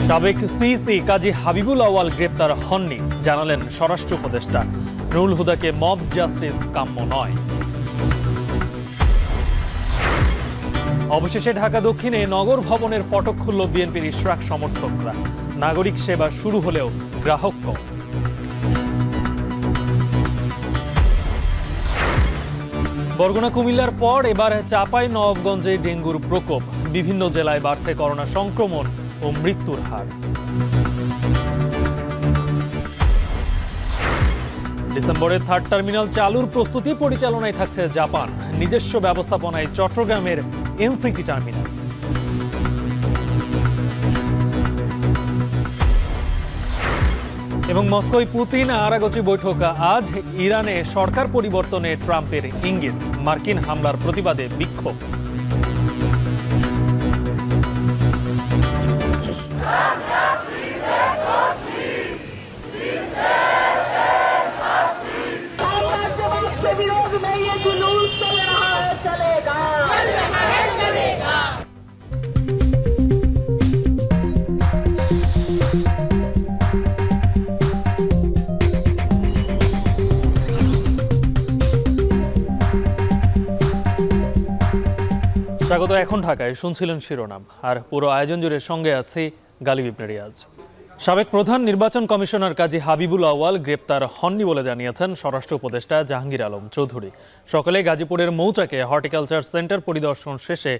সাবেক সিইসি কাজী হাবিবুল আউয়াল গ্রেপ্তার হননি, জানালেন স্বরাষ্ট্র উপদেষ্টা। নুরুল হুদাকে মব জাস্টিস কাম্য নয়। অবশেষে ঢাকা দক্ষিণে নগর ভবনের ফটক খুলল বিএনপির ইশরাক সমর্থকরা। নাগরিক সেবা শুরু হলেও গ্রাহক কম। বরগুনা কুমিল্লার পর এবার চাঁপাই নবাবগঞ্জে ডেঙ্গুর প্রকোপ। বিভিন্ন জেলায় বাড়ছে করোনা সংক্রমণ ও মৃত্যুর হার। ডিসেম্বরে থার্ড টার্মিনাল চালুর প্রস্তুতি পরিচালনায় থাকছে জাপান। নিজস্ব ব্যবস্থাপনায় চট্টগ্রামের এনসিটি টার্মিনাল। এবং মস্কোয় পুতিন আরাগচি বৈঠক আজ। ইরানে সরকার পরিবর্তনে ট্রাম্পের ইঙ্গিত। মার্কিন হামলার প্রতিবাদে বিক্ষোভ। স্বাগত। এখন ঢাকায় শুনছিলেন শিরোনাম, আর পুরো আয়োজন জুড়ে সঙ্গে আছে গালিব ইবনে রিয়াজ। সাবেক প্রধান নির্বাচন কমিশনার কাজী হাবিবুল আউয়াল গ্রেপ্তার হননি বলে জানিয়েছেন স্বরাষ্ট্র উপদেষ্টা জাহাঙ্গীর আলম চৌধুরী। সকালে গাজীপুরের মৌচাকে হর্টিকালচার সেন্টার পরিদর্শন শেষে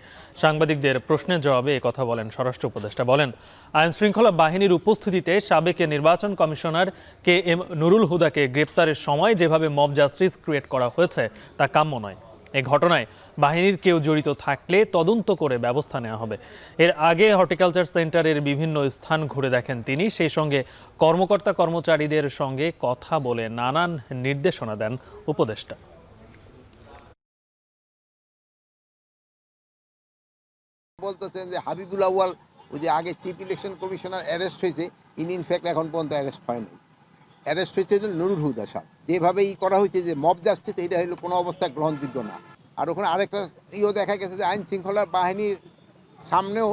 সাংবাদিকদের প্রশ্নের জবাবে একথা বলেন স্বরাষ্ট্র উপদেষ্টা। বলেন, আইন শৃঙ্খলা বাহিনীর উপস্থিতিতে সাবেক নির্বাচন কমিশনার KM নুরুল হুদাকে গ্রেপ্তারের সময় যেভাবে মব জাস্টিস ক্রিয়েট করা হয়েছে তা কাম্য নয়। এই ঘটনায় বাহিনীর কেউ জড়িত থাকলে তদন্ত করে ব্যবস্থা নেওয়া হবে। এর আগে হর্টিকালচার সেন্টারের বিভিন্ন স্থান ঘুরে দেখেন তিনি। সেই সঙ্গে কর্মকর্তা কর্মচারীদের সঙ্গে কথা বলে নানান নির্দেশনা দেন উপদেষ্টা। বলতেছেন যে হাবিবুল আউয়াল ওই যে আগে চিফ ইলেকশন কমিশনার অ্যারেস্ট হয়েছে, ইনফ্যাক্ট এখন পর্যন্ত অ্যারেস্ট হয়নি। অ্যারেস্ট হয়েছে নুরুল হুদা সাহেব। যেভাবে করা হয়েছে যে মব জাস্টিস, এটা হলো কোনো অবস্থায় গ্রহণযোগ্য না। আর ওখানে আরেকটা দেখা গেছে যে আইন শৃঙ্খলা বাহিনীর সামনেও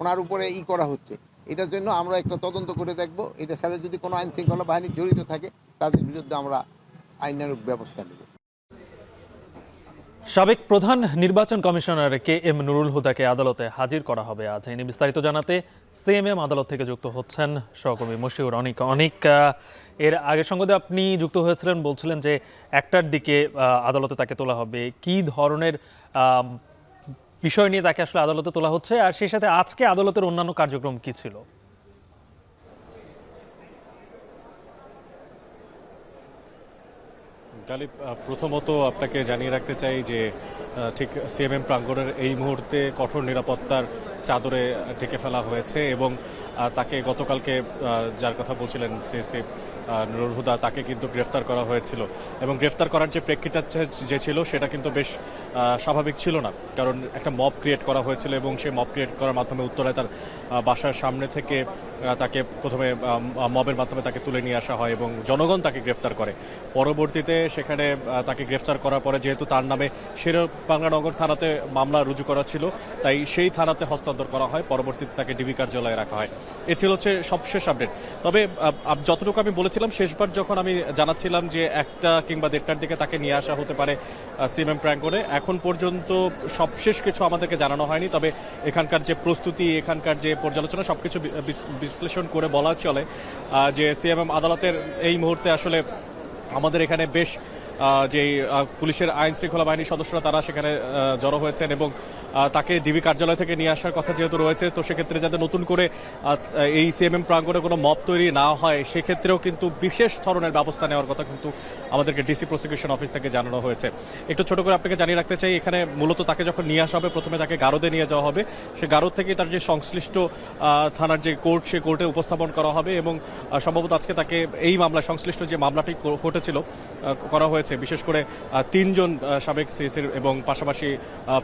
ওনার উপরে করা হচ্ছে। এটার জন্য আমরা একটা তদন্ত করে দেখব। এটার সাথে যদি কোনো আইন শৃঙ্খলা বাহিনী জড়িত থাকে তাদের বিরুদ্ধে আমরা আইনানুগ ব্যবস্থা নেব। সাবেক প্রধান নির্বাচন কমিশনার KM নুরুল হুদাকে আদালতে হাজির করা হবে আজ। এ নিয়ে বিস্তারিত জানাতে CMM আদালত থেকে যুক্ত হচ্ছেন সহকর্মী মশিউর অনিক। এর আগের সংবাদে আপনি যুক্ত হয়েছিলেন, বলছিলেন যে 1টার দিকে আদালতে তাকে তোলা হবে। কি ধরনের বিষয় নিয়ে তাকে আসলে আদালতে তোলা হচ্ছে, আর সেই সাথে আজকে আদালতের অন্যান্য কার্যক্রম কি ছিল? গালিব, প্রথমত আপনাকে জানিয়ে রাখতে চাই যে ঠিক CMM প্রাঙ্গণের এই মুহূর্তে কঠোর নিরাপত্তার চাদরে ঢেকে ফেলা হয়েছে এবং তাকে গতকালকে যার কথা বলছিলেন সিএসি নুরুল হুদা, তাকে কিন্তু গ্রেফতার করা হয়েছিল এবং গ্রেফতার করার যে প্রেক্ষিতটা যে ছিল সেটা কিন্তু বেশ স্বাভাবিক ছিল না, কারণ একটা মব ক্রিয়েট করা হয়েছিল এবং সেই মব ক্রিয়েট করার মাধ্যমে উত্তরায় তার বাসার সামনে থেকে তাকে প্রথমে মবের মাধ্যমে তাকে তুলে নিয়ে আসা হয় এবং জনগণ তাকে গ্রেফতার করে। পরবর্তীতে সেখানে তাকে গ্রেফতার করার পরে যেহেতু তার নামে শেরেবাংলা থানাতে মামলা রুজু করা ছিল, তাই সেই থানাতে হস্তান্তর করা হয়। পরবর্তীতে তাকে ডিবি কার্যালয়ে রাখা হয়। এ ছিল হচ্ছে সবশেষ আপডেট। তবে যতটুকু আমি বলেছিলাম শেষবার যখন আমি জানাচ্ছিলাম যে 1টা কিংবা 1:30টার দিকে তাকে নিয়ে আসা হতে পারে CMM প্রাঙ্গণে, এখন পর্যন্ত সবশেষ কিছু আমাদেরকে জানানো হয়নি। তবে এখানকার যে প্রস্তুতি, এখানকার যে পর্যালোচনা, সবকিছু বিশ্লেষণ করে বলা চলে যে CMM আদালতের এই মুহূর্তে আসলে আমাদের এখানে বেশ যে পুলিশের আইন শৃঙ্খলা বাহিনীর সদস্যরা তারা সেখানে জড়ো হয়েছেন এবং তাকে ডিবি কার্যালয় থেকে নিয়ে আসার কথা যেহেতু রয়েছে, তো সেক্ষেত্রে যাতে নতুন করে এই CMM প্রাঙ্গণে কোনো মব তৈরি না হয় সেক্ষেত্রেও কিন্তু বিশেষ ধরনের ব্যবস্থা নেওয়ার কথা কিন্তু আমাদেরকে ডিসি প্রসিকিউশন অফিস থেকে জানানো হয়েছে। একটু ছোট করে আপনাকে জানিয়ে রাখতে চাই, এখানে মূলত তাকে যখন নিয়ে আসা হবে প্রথমে তাকে গারদে নিয়ে যাওয়া হবে। সে গারদ থেকে তার যে সংশ্লিষ্ট থানার যে কোর্ট, সে কোর্টে উপস্থাপন করা হবে এবং সম্ভবত আজকে তাকে এই মামলায় সংশ্লিষ্ট যে মামলাটি ঘটেছিল করা হয়েছে হয়েছে, বিশেষ করে 3 জন সাবেক সিএসির এবং পাশাপাশি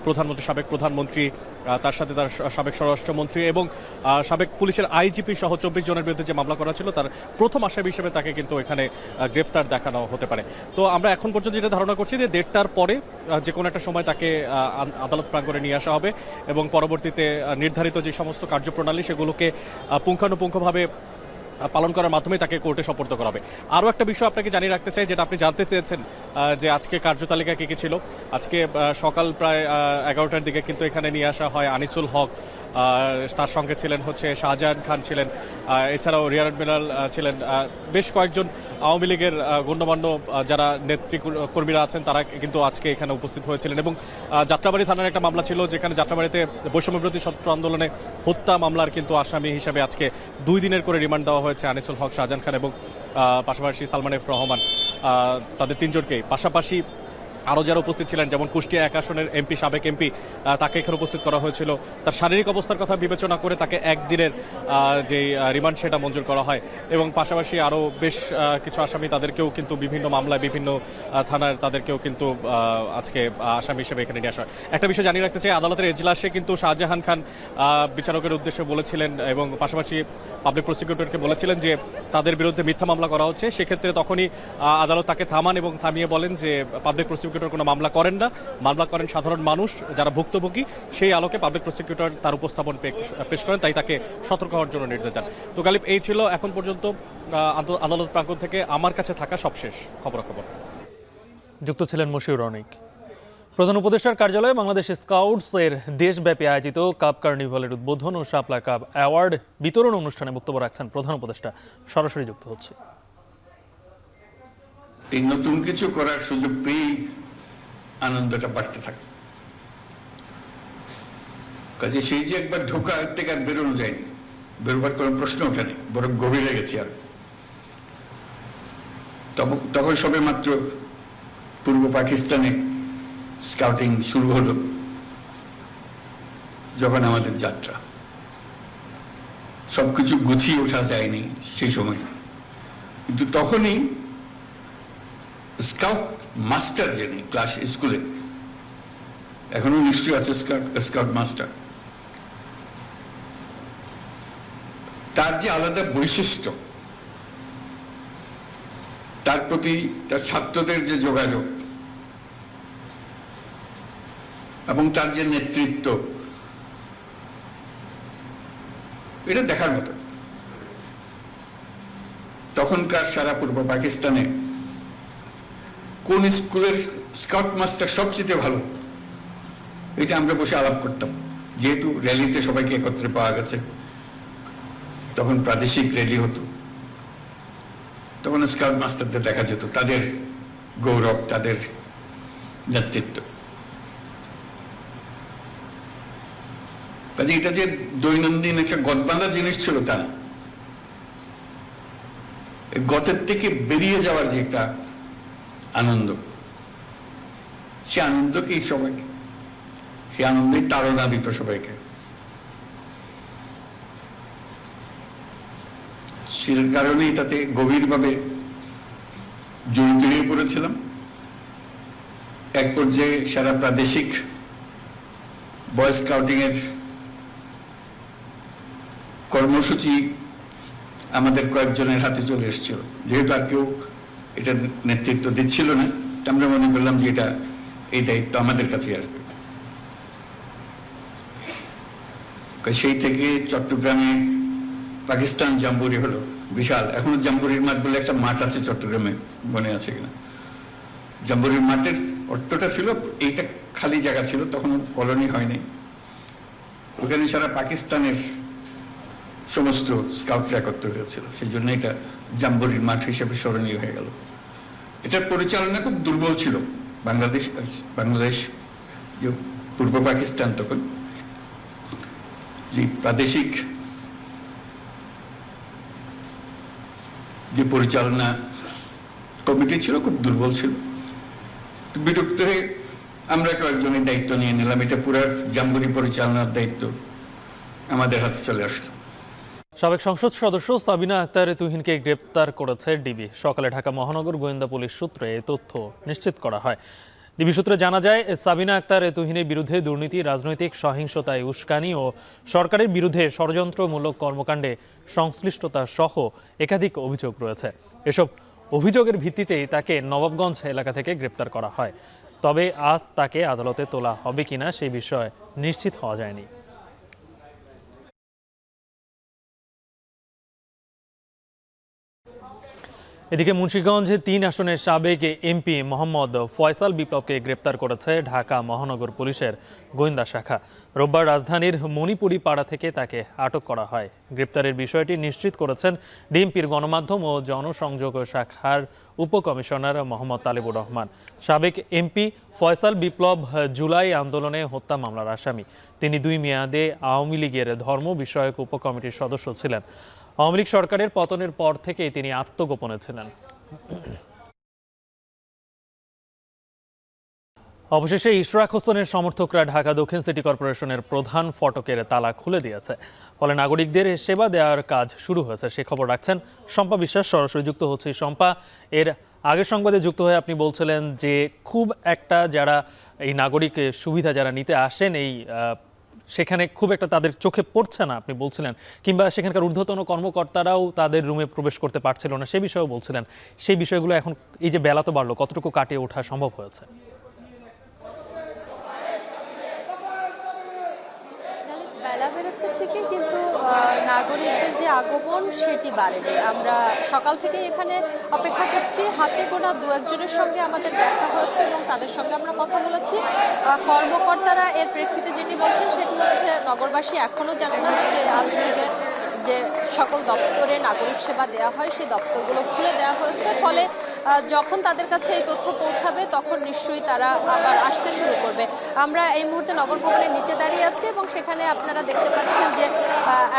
প্রধানমন্ত্রী, সাবেক প্রধানমন্ত্রী, তার সাথে তার সাবেক স্বরাষ্ট্রমন্ত্রী এবং সাবেক পুলিশের আইজিপি সহ 24 জনের বিরুদ্ধে যে মামলা করা ছিল তার প্রথম আসামি হিসেবে তাকে কিন্তু এখানে গ্রেফতার দেখানো হতে পারে। তো আমরা এখন পর্যন্ত যেটা ধারণা করছি যে 1:30টার পরে যে কোনো একটা সময় তাকে আদালত প্রাঙ্গণে নিয়ে আসা হবে এবং পরবর্তীতে নির্ধারিত যে সমস্ত কার্যপ্রণালী সেগুলোকে পুঙ্খানুপুঙ্খভাবে পালন করার মাধ্যমে তাকে কোর্টে সোপর্দ করা হবে। আরও একটা বিষয় আপনাকে জানিয়ে রাখতে চাই, যেটা আপনি জানতে চেয়েছেন যে আজকে কার্যতালিকা কী কী ছিল। আজকে সকাল প্রায় 11টার দিকে কিন্তু এখানে নিয়ে আসা হয় আনিসুল হক, তার সঙ্গে ছিলেন হচ্ছে শাহজাহান খান ছিলেন, এছাড়াও রিয়ার অ্যাডমিরাল ছিলেন, বেশ কয়েকজন আওয়ামী লীগের গণ্যমান্য যারা নেতৃকর্মীরা আছেন তারা কিন্তু আজকে এখানে উপস্থিত হয়েছিলেন। এবং যাত্রাবাড়ি থানার একটা মামলা ছিল, যেখানে যাত্রাবাড়িতে বৈষম্যবিরোধী ছাত্র আন্দোলনে হত্যা মামলার কিন্তু আসামি হিসাবে আজকে 2 দিনের করে রিমান্ড দেওয়া হয়েছে আনিসুল হক, শাহজাহান খান এবং পাশাপাশি সালমান এফ রহমান, তাদের 3 জনকেই। পাশাপাশি আরও যারা উপস্থিত ছিলেন, যেমন কুষ্টিয়া 1 আসনের এমপি, সাবেক এমপি, তাকে এখানে উপস্থিত করা হয়েছিল। তার শারীরিক অবস্থার কথা বিবেচনা করে তাকে 1 দিনের যে রিমান্ড সেটা মঞ্জুর করা হয়। এবং পাশাপাশি আরও বেশ কিছু আসামি, তাদেরকেও কিন্তু বিভিন্ন মামলায় বিভিন্ন থানার তাদেরকেও কিন্তু আজকে আসামি হিসেবে এখানে নিয়ে আসা হয়। একটা বিষয় জানিয়ে রাখতে চাই, আদালতের এজলাসে কিন্তু শাহজাহান খান বিচারকের উদ্দেশ্যে বলেছিলেন এবং পাশাপাশি পাবলিক প্রসিকিউটরকে বলেছিলেন যে তাদের বিরুদ্ধে মিথ্যা মামলা করা হচ্ছে। সেক্ষেত্রে তখনই আদালত তাকে থামান এবং থামিয়ে বলেন যে পাবলিক প্রসিকিউটর কোনো মামলা করেন না, মামলা করেন সাধারণ মানুষ যারা ভুক্তভোগী। সেই আলোকে পাবলিক প্রসিকিউটর তার উপস্থাপন পেশ করেন, তাই তাকে সতর্ক হওয়ার জন্য নির্দেশ দেন। তো গালিব, এই ছিল এখন পর্যন্ত আদালত প্রাঙ্গণ থেকে আমার কাছে থাকা সবশেষ খবরাখবর। যুক্ত ছিলেন মশিউর অনিক। প্রধান উপদেষ্টার কার্যালয়ে বাংলাদেশ স্কাউটস এর দেশব্যাপী আয়োজিত কাপ কার্নিভালের উদ্বোধন ও শাপলা কাপ অ্যাওয়ার্ড বিতরণ অনুষ্ঠানে বক্তব্য রাখছেন প্রধান উপদেষ্টা। সরাসরি যুক্ত হচ্ছে। এই নতুন কিছু করার সুযোগ পেয়ে আনন্দটা বাড়তে থাকে। কাজে সেই যে একবার ঢোকা থেকে আর বেরোনো যায়নি, বেরোবার কোনো প্রশ্ন ওঠেনি, বরং গভীরে গেছি আর। তখন সবে মাত্র পূর্ব পাকিস্তানে স্কাউটিং শুরু হলো, যখন আমাদের যাত্রা সবকিছু গুছিয়ে ওঠা যায়নি সেই সময়, কিন্তু তখনই স্কাউট মাস্টার যিনি ক্লাস স্কুলে, এখনো নিশ্চয়ই আছে স্কাউট মাস্টার, তার যে আলাদা বৈশিষ্ট্য, তার প্রতি তার ছাত্রদের যে যোগাযোগ এবং তার যে নেতৃত্ব, এটা দেখার মতো। তখনকার সারা পূর্ব পাকিস্তানে কোন স্কুলের স্কাউট মাস্টার সবচেয়ে ভালো, এটা আমরা বসে আলাপ করতাম। যেহেতু র্যালিতে সবাইকে একত্রে পাওয়া গেছে, তখন প্রাদেশিক র্যালি হতো, তখন স্কাউট মাস্টারদের দেখা যেত, তাদের গৌরব, তাদের নেতৃত্ব। কাজে এটা যে দৈনন্দিন একটা গদবাঁধা জিনিস ছিল তা না, গতের থেকে বেরিয়ে যাওয়ার যে একটা আনন্দ, সে আনন্দকেই সবাইকে, সে আনন্দেই তাড়না দিত সবাইকে। সে কারণেই তাতে গভীরভাবে জড়িত হয়ে পড়েছিলাম। এক পর্যায়ে সারা প্রাদেশিক বয় স্কাউটিং এর কর্মসূচি আমাদের কয়েকজনের হাতে চলে এসেছিল। যেহেতু আর কেউ এটা নেতৃত্ব দিচ্ছিল না, আমরা মনে করলাম যে এই দায়িত্ব আমাদের কাছে আসবে। সেই থেকে চট্টগ্রামে পাকিস্তান জাম্বুরি হলো, বিশাল। এখনো জাম্বুরির মাঠ বলে একটা মাঠ আছে চট্টগ্রামে, মনে আছে কিনা? জাম্বুরির মাঠের অর্থটা ছিল, এইটা খালি জায়গা ছিল, তখন কলোনি হয়নি। ওখানে সারা পাকিস্তানের সমস্ত স্কাউটরা একত্র হয়েছিল, সেই জন্য এটা জাম্বুরির মাঠ হিসেবে স্মরণীয় হয়ে গেল। এটার পরিচালনা খুব দুর্বল ছিল। বাংলাদেশ যে পূর্ব পাকিস্তান, তখন যে প্রাদেশিক যে পরিচালনা কমিটি ছিল খুব দুর্বল ছিল। বিরক্ত হয়ে আমরা কয়েকজনের দায়িত্ব নিয়ে নিলাম, এটা পুরো জাম্বুরি পরিচালনার দায়িত্ব আমাদের হাতে চলে আসলো। সাবেক সংসদ সদস্য সাবিনা আক্তার তুহিনকে গ্রেপ্তার করেছে ডিবি। সকালে ঢাকা মহানগর গোয়েন্দা পুলিশ সূত্রে এই তথ্য নিশ্চিত করা হয়। ডিবি সূত্রে জানা যায়, সাবিনা আক্তার তুহিনের বিরুদ্ধে দুর্নীতি, রাজনৈতিক সহিংসতায় উস্কানি ও সরকারের বিরুদ্ধে ষড়যন্ত্রমূলক কর্মকাণ্ডে সংশ্লিষ্টতা সহ একাধিক অভিযোগ রয়েছে। এসব অভিযোগের ভিত্তিতেই তাকে নবাবগঞ্জ এলাকা থেকে গ্রেপ্তার করা হয়। তবে আজ তাকে আদালতে তোলা হবে কিনা সেই বিষয়ে নিশ্চিত হওয়া যায়নি। এদিকে মুন্সিগঞ্জে ৩ আসনের সাবেক এমপি মোহাম্মদ ফয়সাল বিপ্লবকে গ্রেপ্তার করেছে ঢাকা মহানগর পুলিশের গোয়েন্দা শাখা। রোববার রাজধানীর মণিপুরি পাড়া থেকে তাকে আটক করা হয়। গ্রেপ্তারের বিষয়টি নিশ্চিত করেছেন ডিএমপির গণমাধ্যম ও জনসংযোগ শাখার উপকমিশনার মোহাম্মদ তালেবুর রহমান। সাবেক এমপি ফয়সাল বিপ্লব জুলাই আন্দোলনে হত্যা মামলার আসামি। তিনি 2 মেয়াদে আওয়ামী লীগের ধর্ম বিষয়ক উপকমিটির সদস্য ছিলেন। আওয়ামী লীগ সরকারের পতনের পর থেকেই তিনি আত্মগোপনে ছিলেন। অবশেষে ইশরাক হোসেনের সমর্থকরা ঢাকা দক্ষিণ সিটি কর্পোরেশনের প্রধান ফটকের তালা খুলে দিয়েছে। ফলে নাগরিকদের সেবা দেওয়ার কাজ শুরু হয়েছে। সে খবর রাখছেন শম্পা বিশ্বাস। সরাসরি যুক্ত হচ্ছে শম্পা। এর আগের সংবাদে যুক্ত হয়ে আপনি বলছিলেন যে খুব একটা যারা এই নাগরিক সুবিধা যারা নিতে আসেন এই সেখানে খুব একটা তাদের চোখে পড়ছে না আপনি বলছিলেন, কিংবা সেখানকার ঊর্ধ্বতন কর্মকর্তারাও তাদের রুমে প্রবেশ করতে পারছিল না সে বিষয়েও বলছিলেন। সেই বিষয়গুলো এখন এই যে বেলা তো বাড়লো, কতটুকু কাটিয়ে ওঠা সম্ভব হয়েছে? বেলা বেড়েছে ঠিকই, কিন্তু নাগরিকদের যে আগমন সেটি বাড়েনি। আমরা সকাল থেকে এখানে অপেক্ষা করছি। হাতে গোনা 2-1 সঙ্গে আমাদের দেখা হয়েছে এবং তাদের সঙ্গে আমরা কথা বলেছি। কর্মকর্তারা এর প্রেক্ষিতে যেটি বলছেন সেটি হচ্ছে, নগরবাসী এখনো জানে না যে আজ থেকে যে সকল দপ্তরে নাগরিক সেবা দেওয়া হয় সেই দপ্তরগুলো খুলে দেওয়া হয়েছে। ফলে যখন তাদের কাছে এই তথ্য পৌঁছাবে তখন নিশ্চয়ই তারা আবার আসতে শুরু করবে। আমরা এই মুহূর্তে নগর ভবনের নিচে দাঁড়িয়ে আছি এবং সেখানে আপনারা দেখতে পাচ্ছেন যে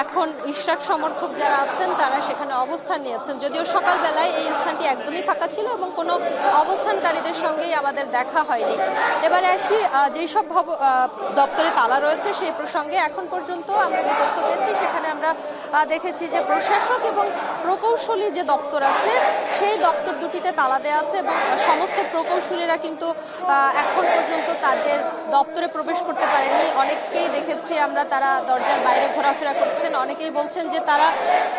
এখন ইশরাক সমর্থক যারা আছেন তারা সেখানে অবস্থান নিয়েছেন। যদিও সকালবেলায় এই স্থানটি একদমই ফাঁকা ছিল এবং কোনো অবস্থানকারীদের সঙ্গেই আমাদের দেখা হয়নি। এবারে আসি যেই সব দপ্তরে তালা রয়েছে সেই প্রসঙ্গে। এখন পর্যন্ত আমরা যে তথ্য পেয়েছি সেখানে আমরা দেখেছি যে প্রশাসক এবং প্রকৌশলী যে দপ্তর আছে সেই দপ্তর দুটিতে তালা দেওয়া আছে এবং সমস্ত প্রকৌশলীরা কিন্তু এখন পর্যন্ত তাদের দপ্তরে প্রবেশ করতে পারেনি। অনেককেই দেখেছি আমরা, তারা দরজার বাইরে ঘোরাফেরা করছেন। অনেকেই বলছেন যে তারা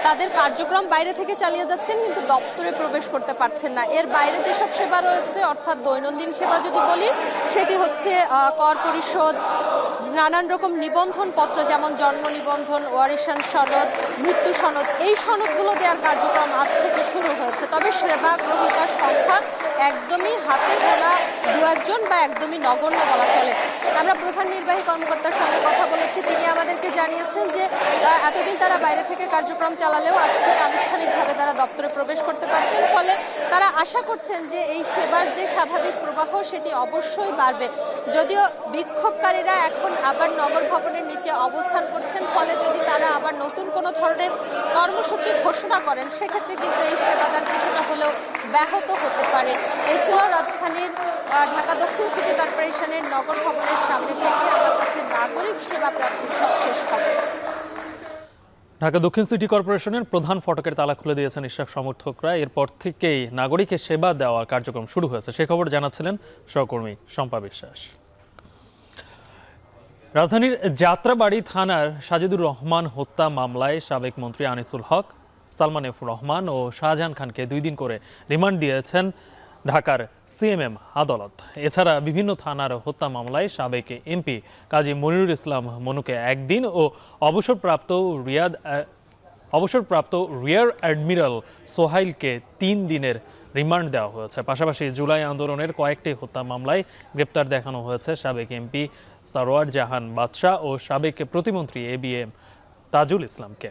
তাদের কার্যক্রম বাইরে থেকে চালিয়ে যাচ্ছেন কিন্তু দপ্তরে প্রবেশ করতে পারছেন না। এর বাইরে যেসব সেবা রয়েছে, অর্থাৎ দৈনন্দিন সেবা যদি বলি, সেটি হচ্ছে কর পরিশোধ, নানান রকম নিবন্ধন পত্র যেমন জন্ম নিবন্ধন, ওয়ারিশান সনদ, মৃত্যু সনদ, এই সনদগুলো দেওয়ার কার্যক্রম আজ থেকে শুরু হয়েছে। তবে সেবা গ্রহীতার সংখ্যা একদমই হাতে গোনা 2-1 বা একদমই নগণ্য বলা চলে। আমরা প্রধান নির্বাহী কর্মকর্তার সঙ্গে কথা বলেছি। তিনি আমাদেরকে জানিয়েছেন যে এতদিন তারা বাইরে থেকে কার্যক্রম চালালেও আজ থেকে আনুষ্ঠানিকভাবে তারা দপ্তরে প্রবেশ করতে পারছেন। ফলে তারা আশা করছেন যে এই সেবার যে স্বাভাবিক প্রবাহ সেটি অবশ্যই বাড়বে। যদিও বিক্ষোভকারীরা এখন আবার নগর ভবনের নিচে অবস্থান করছেন, ফলে যদি তারা আবার নতুন কোনো ধরনের কর্মসূচি ঘোষণা করেন সেক্ষেত্রে কিন্তু এই সেবাদান কিছুটা হলেও ব্যাহত হতে পারে। এই ছিল রাজধানীর ঢাকা দক্ষিণ সিটি কর্পোরেশনের নগর ভবনের সামনে থেকে আমার কাছে নাগরিক সেবা প্রাপ্তির সবশেষ খবর। ঢাকা দক্ষিণ সিটি কর্পোরেশনের প্রধান ফটকের তালা খুলে দিয়েছেন ইশরাক সমর্থকরা। এরপর থেকেই নাগরিকের সেবা দেওয়ার কার্যক্রম শুরু হয়েছে। সে খবর জানাচ্ছিলেন সহকর্মী শম্পা বিশ্বাস। রাজধানীর যাত্রাবাড়ি থানার সাজিদুর রহমান হত্যা মামলায় সাবেক মন্ত্রী আনিসুল হক, সালমান এফ রহমান ও শাহজাহান খানকে 2 দিন করে রিমান্ড দিয়েছেন ঢাকার সিএমএম আদালত। এছাড়া বিভিন্ন থানার হত্যা মামলায় সাবেক এমপি কাজী মনিরুল ইসলাম মনুকে 1 দিন ও অবসরপ্রাপ্ত রিয়ার অ্যাডমিরাল সোহাইলকে 3 দিনের রিমান্ড দেওয়া হয়েছে। পাশাপাশি জুলাই আন্দোলনের কয়েকটি হত্যা মামলায় গ্রেপ্তার দেখানো হয়েছে সাবেক এমপি সারোয়ার জাহান বাদশাহ ও সাবেক প্রতিমন্ত্রী এবিএম তাজুল ইসলামকে।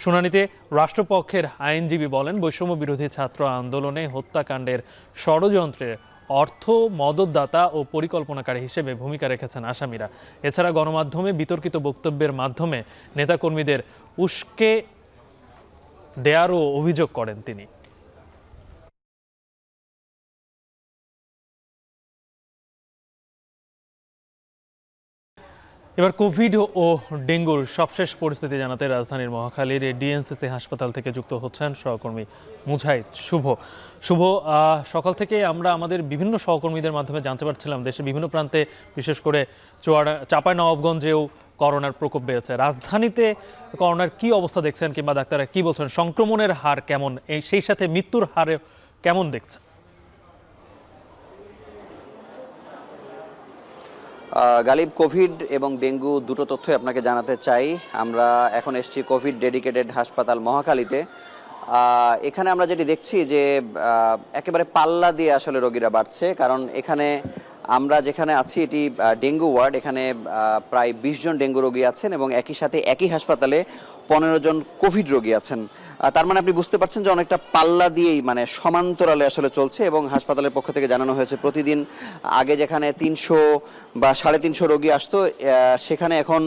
শুনানিতে রাষ্ট্রপক্ষের আইনজীবী বলেন, বৈষম্য বিরোধী ছাত্র আন্দোলনে হত্যাকাণ্ডের ষড়যন্ত্রের অর্থ মদতদাতা ও পরিকল্পনাকারী হিসেবে ভূমিকা রেখেছেন আসামিরা। এছাড়া গণমাধ্যমে বিতর্কিত বক্তব্যের মাধ্যমে নেতাকর্মীদের উস্কে দেয়ারও অভিযোগ করেন তিনি। এবার কোভিড ও ডেঙ্গুর সবশেষ পরিস্থিতি জানাতে রাজধানীর মহাখালীর ডিএনসিসি হাসপাতাল থেকে যুক্ত হচ্ছেন সহকর্মী মুজাহিদ শুভ। শুভ, সকাল থেকে আমরা আমাদের বিভিন্ন সহকর্মীদের মাধ্যমে জানতে পারছিলাম দেশের বিভিন্ন প্রান্তে, বিশেষ করে চাঁপাইনবাবগঞ্জেও করোনার প্রকোপ বেড়েছে। রাজধানীতে করোনার কি অবস্থা দেখছেন, কিংবা ডাক্তাররা কি বলছেন, সংক্রমণের হার কেমন, সেই সাথে মৃত্যুর হারে কেমন দেখছেন? গালিব, কোভিড এবং ডেঙ্গু দুটো তথ্যই আপনাকে জানাতে চাই। আমরা এখন এসেছি কোভিড ডেডিকেটেড হাসপাতাল মহাখালীতে। এখানে আমরা যেটি দেখছি যে একেবারে পাল্লা দিয়ে আসলে রোগীরা বাড়ছে, কারণ এখানে আমরা যেখানে আছি এটি ডেঙ্গু ওয়ার্ড। এখানে প্রায় 20 জন ডেঙ্গু রোগী আছেন এবং একই সাথে একই হাসপাতালে 15 জন কোভিড রোগী আছেন। তার মানে আপনি বুঝতে পারছেন যে অনেকটা পাল্লা দিয়েই, মানে সমান্তরালে আসলে চলছে। এবং হাসপাতালের পক্ষ থেকে জানানো হয়েছে প্রতিদিন আগে যেখানে 300 বা 350 রোগী আসতো, সেখানে এখন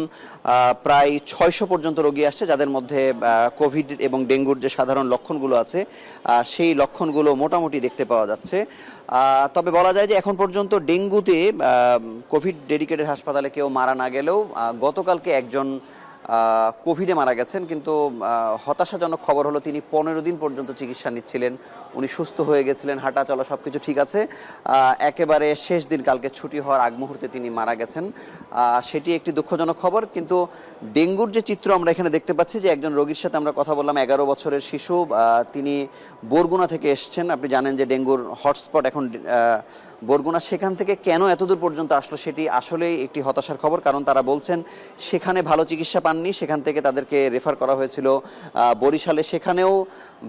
প্রায় 600 পর্যন্ত রোগী আসছে, যাদের মধ্যে কোভিড এবং ডেঙ্গুর যে সাধারণ লক্ষণগুলো আছে সেই লক্ষণগুলো মোটামুটি দেখতে পাওয়া যাচ্ছে। তবে বলা যায় যে এখন পর্যন্ত ডেঙ্গুতে কোভিড ডেডিকেটেড হাসপাতালে কেউ মারা না গেলেও গতকালকে একজন কোভিডে মারা গেছেন। কিন্তু হতাশাজনক খবর হলো তিনি 15 দিন পর্যন্ত চিকিৎসা নিচ্ছিলেন, উনি সুস্থ হয়ে গেছিলেন, হাঁটা চলা সব কিছু ঠিক আছে। একেবারে শেষ দিন কালকে ছুটি হওয়ার আগ মুহূর্তে তিনি মারা গেছেন। সেটি একটি দুঃখজনক খবর। কিন্তু ডেঙ্গুর যে চিত্র আমরা এখানে দেখতে পাচ্ছি, যে একজন রোগীর সাথে আমরা কথা বললাম, 11 বছরের শিশু, তিনি বরগুনা থেকে এসছেন। আপনি জানেন যে ডেঙ্গুর হটস্পট এখন বরগুনা। সেখান থেকে কেন এতদূর পর্যন্ত আসলো সেটি আসলেই একটি হতাশার খবর, কারণ তারা বলছেন সেখানে ভালো চিকিৎসা পাননি, সেখান থেকে তাদেরকে রেফার করা হয়েছিল বরিশালে, সেখানেও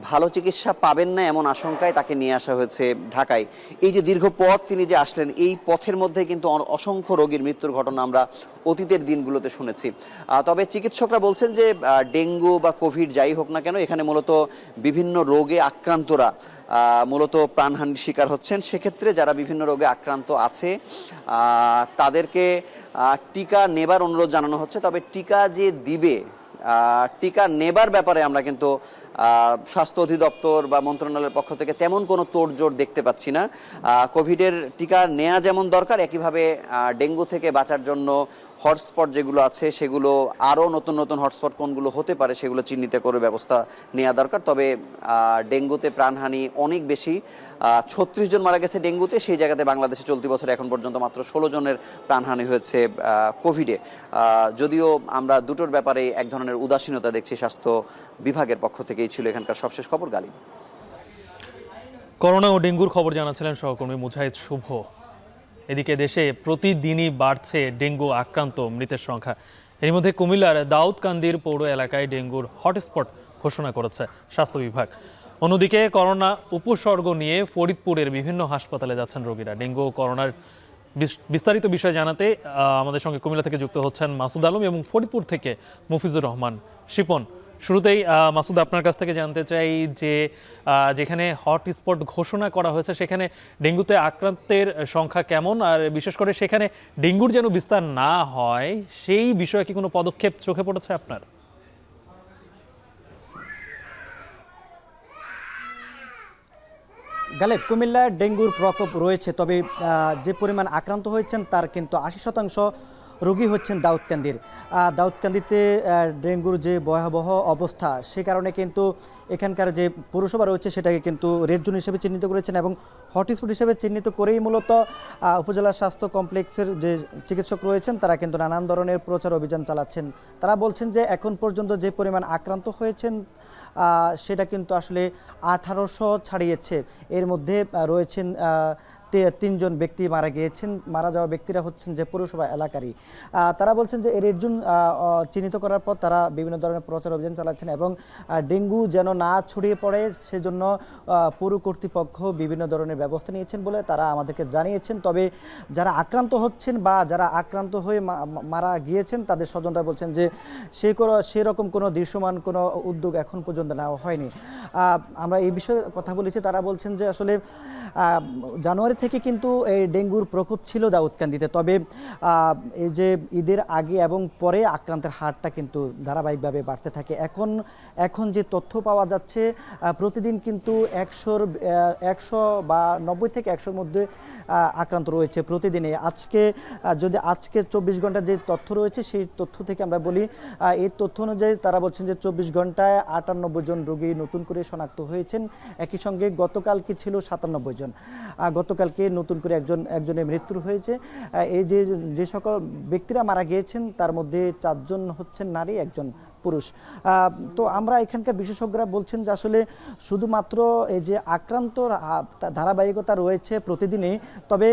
ভালো চিকিৎসা পাবেন না এমন আশঙ্কায় তাকে নিয়ে আসা হয়েছে ঢাকায়। এই যে দীর্ঘ পথ তিনি যে আসলেন, এই পথের মধ্যে কিন্তু অসংখ্য রোগীর মৃত্যুর ঘটনা আমরা অতীতের দিনগুলোতে শুনেছি। তবে চিকিৎসকরা বলছেন যে ডেঙ্গু বা কোভিড যাই হোক না কেন, এখানে মূলত বিভিন্ন রোগে আক্রান্তরা মূলত প্রাণহানির শিকার হচ্ছেন। সেক্ষেত্রে যারা বিভিন্ন রোগে আক্রান্ত আছে তাদেরকে টিকা নেবার অনুরোধ জানানো হচ্ছে। তবে টিকা যে দিবে, টিকা নেবার ব্যাপারে আমরা কিন্তু স্বাস্থ্য অধিদপ্তর বা মন্ত্রণালয়ের পক্ষ থেকে তেমন কোনো তোড়জোড় দেখতে পাচ্ছি না। কোভিডের টিকা নেওয়া যেমন দরকার, একইভাবে ডেঙ্গু থেকে বাঁচার জন্য হটস্পট যেগুলো আছে সেগুলো আরও নতুন নতুন হটস্পট কোনগুলো হতে পারে সেগুলো চিহ্নিত করে ব্যবস্থা নেওয়া দরকার। তবে ডেঙ্গুতে প্রাণহানি অনেক বেশি, 36 জন মারা গেছে ডেঙ্গুতে। সেই জায়গাতে বাংলাদেশে চলতি বছর এখন পর্যন্ত মাত্র 16 জনের প্রাণহানি হয়েছে কোভিডে। যদিও আমরা দুটোর ব্যাপারে এক ধরনের উদাসীনতা দেখছি স্বাস্থ্য বিভাগের পক্ষ থেকে। এই ছিল এখানকার সবশেষ খবর। গালিব, করোনা ও ডেঙ্গুর খবর জানাচ্ছিলেন সহকর্মী মুজাহিদ শুভ। এদিকে দেশে প্রতিদিনই বাড়ছে ডেঙ্গু আক্রান্ত মৃতের সংখ্যা। এর মধ্যে কুমিল্লার দাউদকান্দির পৌর এলাকায় ডেঙ্গুর হটস্পট ঘোষণা করেছে স্বাস্থ্য বিভাগ। অন্যদিকে করোনা উপসর্গ নিয়ে ফরিদপুরের বিভিন্ন হাসপাতালে যাচ্ছেন রোগীরা। ডেঙ্গু ও করোনার বিস্তারিত বিষয় জানাতে আমাদের সঙ্গে কুমিল্লা থেকে যুক্ত হচ্ছেন মাসুদ আলম এবং ফরিদপুর থেকে মফিজুর রহমান শিপন। শুরুতেই মাসুদ, আপনার কাছ থেকে জানতে চাই যে যেখানে হটস্পট ঘোষণা করা হয়েছে সেখানে ডেঙ্গুতে আক্রান্তের সংখ্যা কেমন, আর বিশেষ করে সেখানে ডেঙ্গুর যেন বিস্তার না হয় সেই বিষয়ে কি কোনো পদক্ষেপ চোখে পড়েছে আপনার? গালেব, কুমিল্লায় ডেঙ্গুর প্রকোপ রয়েছে, তবে যে পরিমাণ আক্রান্ত হয়েছেন তার কিন্তু 80% রোগী হচ্ছেন দাউদকান্দিতে ডেঙ্গুর যে ভয়াবহ অবস্থা, সে কারণে কিন্তু এখানকার যে পৌরসভা রয়েছে সেটাকে কিন্তু রেড জোন হিসেবে চিহ্নিত করেছেন এবং হটস্পট হিসেবে চিহ্নিত করেই মূলত উপজেলা স্বাস্থ্য কমপ্লেক্সের যে চিকিৎসক রয়েছেন তারা কিন্তু নানান ধরনের প্রচার অভিযান চালাচ্ছেন। তারা বলছেন যে এখন পর্যন্ত যে পরিমাণ আক্রান্ত হয়েছেন সেটা কিন্তু আসলে 1800 ছাড়িয়েছে। এর মধ্যে রয়েছেন 3 জন ব্যক্তি মারা গিয়েছেন। মারা যাওয়া ব্যক্তিরা হচ্ছেন যে পৌরসভা এলাকারই। তারা বলছেন যে রেড জোন চিহ্নিত করার পর তারা বিভিন্ন ধরনের প্রচার অভিযান চালাচ্ছেন এবং ডেঙ্গু যেন না ছড়িয়ে পড়ে সেজন্য পৌর কর্তৃপক্ষ বিভিন্ন ধরনের ব্যবস্থা নিয়েছেন বলে তারা আমাদেরকে জানিয়েছেন। তবে যারা আক্রান্ত হচ্ছেন বা যারা আক্রান্ত হয়ে মারা গিয়েছেন তাদের স্বজনরা বলছেন যে সেরকম কোনো দৃশ্যমান কোনো উদ্যোগ এখন পর্যন্ত নেওয়া হয়নি। আমরা এই বিষয়ে কথা বলেছি, তারা বলছেন যে আসলে জানুয়ারি থেকে কিন্তু এই ডেঙ্গুর প্রকোপ ছিল দাউদকান্দিতে, তবে এই যে ঈদের আগে এবং পরে আক্রান্তের হারটা কিন্তু ধারাবাহিকভাবে বাড়তে থাকে। এখন যে তথ্য পাওয়া যাচ্ছে প্রতিদিন কিন্তু 100 বা 90 থেকে 100-র মধ্যে আক্রান্ত রয়েছে প্রতিদিনে। আজকে 24 ঘন্টা যে তথ্য রয়েছে সেই তথ্য থেকে আমরা বলি, এই তথ্য অনুযায়ী তারা বলছেন যে 24 ঘন্টায় 98 জন রোগী নতুন করে শনাক্ত হয়েছেন। একই সঙ্গে গতকালকে ছিল 97 জন। গতকালকে নতুন করে একজনের মৃত্যু হয়েছে। এই যে সকল ব্যক্তিরা মারা গিয়েছেন তার মধ্যে 4 জন হচ্ছেন নারী, 1 জন পুরুষ। তো আমরা এখানকার বিশেষজ্ঞরা বলছেন যে আসলে শুধুমাত্র এই যে আক্রান্ত ধারাবাহিকতা রয়েছে প্রতিদিনই, তবে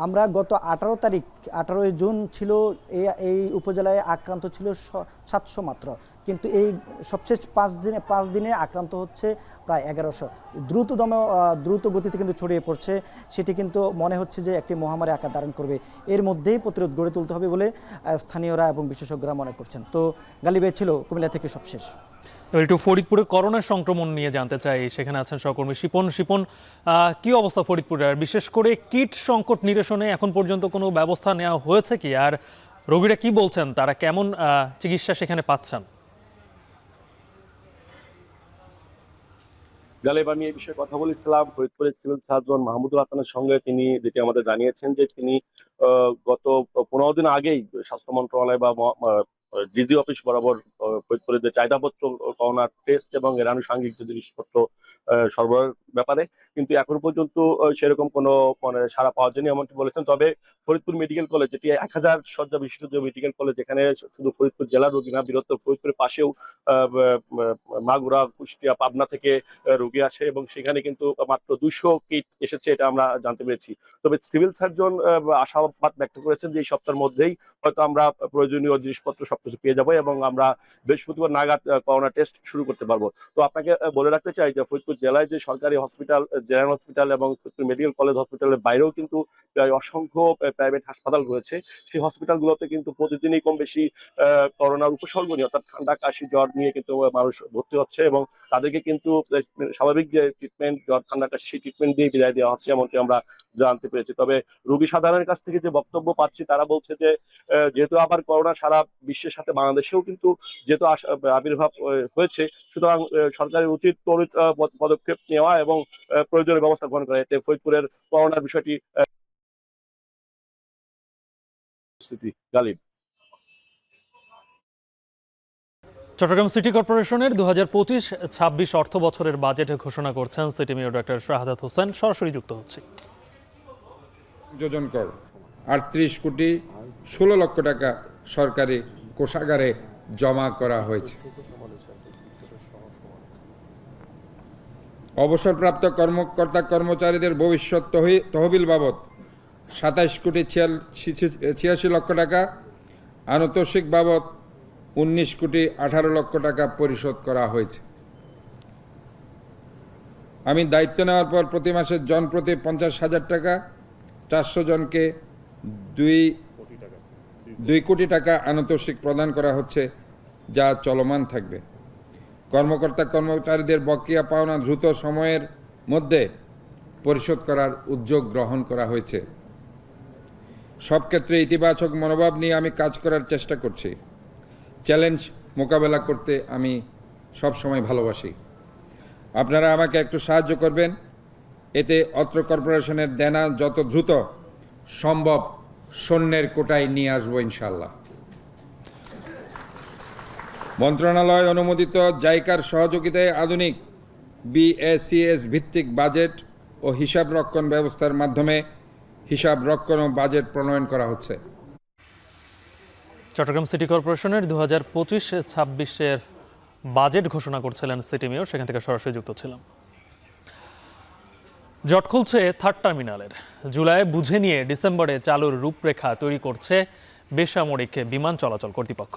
আমরা গত 18 জুন ছিল এই উপজেলায় আক্রান্ত ছিল 700 মাত্র, কিন্তু এই সবশেষ 5 দিনে আক্রান্ত হচ্ছে প্রায় 1100। দ্রুত গতিতে কিন্তু ছড়িয়ে পড়ছে, সেটি কিন্তু মনে হচ্ছে যে একটি মহামারী আকার ধারণ করবে। এর মধ্যেই প্রতিরোধ গড়ে তুলতে হবে বলে স্থানীয়রা এবং বিশেষজ্ঞরা মনে করছেন। তো গালিবে ছিল কুমিল্লা থেকে সবশেষ। এবার একটু ফরিদপুরের করোনা সংক্রমণ নিয়ে জানতে চাই, সেখানে আছেন সহকর্মী শিপন। কি অবস্থা ফরিদপুরে, আর বিশেষ করে কিট সংকট নিরসনে এখন পর্যন্ত কোনো ব্যবস্থা নেওয়া হয়েছে কি, আর রোগীরা কি বলছেন, তারা কেমন চিকিৎসা সেখানে পাচ্ছেন? গালেব, আমি এই বিষয়ে কথা বলেছিলাম ফরিদপুরের সিভিল সার্জন মাহমুদুল হাসানের সঙ্গে। তিনি যেটি আমাদের জানিয়েছেন যে তিনি গত 15 দিন আগেই স্বাস্থ্য মন্ত্রণালয় বা ডিজি অফিস বরাবর ফরিদপুরের যে চাহিদাপত্র করোনা টেস্ট এবং এর আনুষঙ্গিক যে জিনিসপত্র সরবরাহের ব্যাপারে, কিন্তু এখন পর্যন্ত সেরকম কোনো সাড়া পাওয়া যায়নি এমনটি বলেছেন। তবে ফরিদপুর মেডিকেল কলেজ, যেটি 1000 শয্যা বিশিষ্ট যে মেডিকেল কলেজ, যেখানে শুধু ফরিদপুর জেলার রোগী না, বৃহত্তর ফরিদপুরের পাশেও মাগুরা, কুষ্টিয়া, পাবনা থেকে রোগী আসে এবং সেখানে কিন্তু মাত্র 200 কিট এসেছে, এটা আমরা জানতে পেরেছি। তবে সিভিল সার্জন আশাবাদ ব্যক্ত করেছেন যে এই সপ্তাহের মধ্যেই হয়তো আমরা প্রয়োজনীয় জিনিসপত্র সবকিছু পেয়ে যাবো এবং আমরা বৃহস্পতিবার নাগাদ করোনা টেস্ট শুরু করতে পারবো। তো আপনাকে বলে রাখতে চাই যে ফরিদপুর জেলায় যে সরকারি হসপিটাল, জেনারেল হসপিটাল এবং ফরিদপুর মেডিকেল কলেজ হসপিটালের বাইরেও কিন্তু প্রায় অসংখ্য প্রাইভেট হাসপাতাল রয়েছে। সেই হসপিটালগুলোতে কিন্তু প্রতিদিনই কম বেশি করোনার উপসর্গ নিয়ে, অর্থাৎ ঠান্ডা, কাশি, জ্বর নিয়ে কিন্তু মানুষ ভর্তি হচ্ছে এবং তাদেরকে কিন্তু স্বাভাবিক যে ট্রিটমেন্ট, জ্বর, ঠান্ডা, কাশি, সেই ট্রিটমেন্ট দিয়ে বিদায় দেওয়া হচ্ছে এমনটি আমরা জানতে পেরেছি। তবে রোগী সাধারণের কাছ থেকে যে বক্তব্য পাচ্ছি, তারা বলছে যে যেহেতু আবার করোনা সারা বিশ্বের সাথে বাংলাদেশেও কিন্তু যেহেতু আবির্ভাব হয়েছে, সুতরাং সরকারের উচিত ত্বরিত পদক্ষেপ নেওয়া এবং প্রয়োজনীয় ব্যবস্থা গ্রহণ করা, এতে ফরিদপুরের করোনার বিষয়টি গালিব। চট্টগ্রাম সিটি কর্পোরেশনের 2025-26 অর্থ বছরের বাজেট ঘোষণা করছেন city mayor doctor Shahadat Hossain. সরাসরি যুক্ত হচ্ছে। যোজন কর 38,16,00,000 টাকা সরকারি কোষাগারে জমা করা হয়েছে। অবসরপ্রাপ্ত কর্মকর্তা কর্মচারীদের ভবিষ্যৎ তহবিল বাবদ 27,86,00,000 টাকা, আনুতোষিক বাবদ 19,18,00,000 টাকা পরিশোধ করা হয়েছে। আমি দায়িত্ব নেওয়ার পর প্রতি মাসে জনপ্রতি 50,000 টাকা, 400 জনকে 2 কোটি টাকা আনুতোষিক প্রদান করা হচ্ছে, যা চলমান থাকবে। কর্মকর্তা কর্মচারীদের বকেয়া পাওনা দ্রুত সময়ের মধ্যে পরিশোধ করার উদ্যোগ গ্রহণ করা হয়েছে। সব ক্ষেত্রে ইতিবাচক মনোভাব নিয়ে আমি কাজ করার চেষ্টা করছি। চ্যালেঞ্জ মোকাবেলা করতে আমি সবসময় ভালোবাসি। আপনারা আমাকে একটু সাহায্য করবেন, এতে অত্র কর্পোরেশনের দেনা যত দ্রুত সম্ভব শূন্যের কোটায় নিয়ে আসবো ইনশাল্লাহ। মন্ত্রণালয় অনুমোদিত জাইকার সহযোগিতায় আধুনিক BACS ভিত্তিক বাজেট ও হিসাব রক্ষণ ব্যবস্থার মাধ্যমে হিসাব রক্ষণ ও বাজেট প্রণয়ন করা হচ্ছে। চট্টগ্রাম সিটি কর্পোরেশনের 2025-26 বাজেট ঘোষণা করছিলেন সিটি মেয়র, সেখান থেকে সরাসরি যুক্ত ছিলাম। জট খুলছে থার্ড টার্মিনালের। জুলাই বুঝে নিয়ে ডিসেম্বরে চালুর রূপরেখা তৈরি করছে বেসামরিক বিমান চলাচল কর্তৃপক্ষ।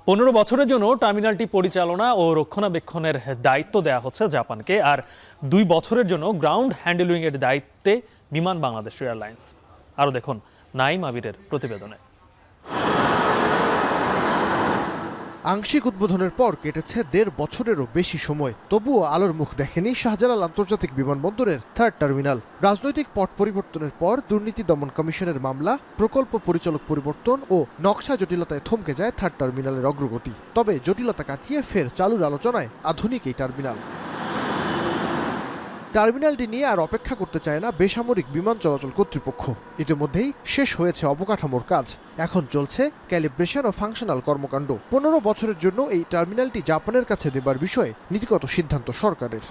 15 বছরের জন্য টার্মিনালটি পরিচালনা ও রক্ষণাবেক্ষণের দায়িত্ব দেওয়া হচ্ছে জাপানকে, আর 2 বছরের জন্য গ্রাউন্ড হ্যান্ডেলিংয়ের দায়িত্বে বিমান বাংলাদেশ এয়ারলাইন্স। আরও দেখুন নাইম আবিরের প্রতিবেদনে। আংশিক উদ্বোধনের পর কেটেছে 1.5 বছরেরও বেশি সময়, তবুও আলোর মুখ দেখেনি শাহজালাল আন্তর্জাতিক বিমানবন্দরের 3rd টার্মিনাল। রাজনৈতিক পট পরিবর্তনের পর দুর্নীতি দমন কমিশনের মামলা, প্রকল্প পরিচালক পরিবর্তন ও নকশা জটিলতায় থমকে যায় 3rd টার্মিনালের অগ্রগতি। তবে জটিলতা কাটিয়ে ফের চালুর আলোচনায় আধুনিক এই টার্মিনাল। টার্মিনালটি নিয়ে আর অপেক্ষা করতে চায় না বেসামরিক বিমান চলাচল কর্তৃপক্ষ। ইতিমধ্যেই শেষ হয়েছে অবকাঠামোর কাজ, এখন চলছে ক্যালিব্রেশন ও ফাংশনাল কর্মকাণ্ড। 15 বছরের জন্য এই টার্মিনালটি জাপানের কাছে দেবার বিষয়ে নীতিগত সিদ্ধান্ত সরকারের।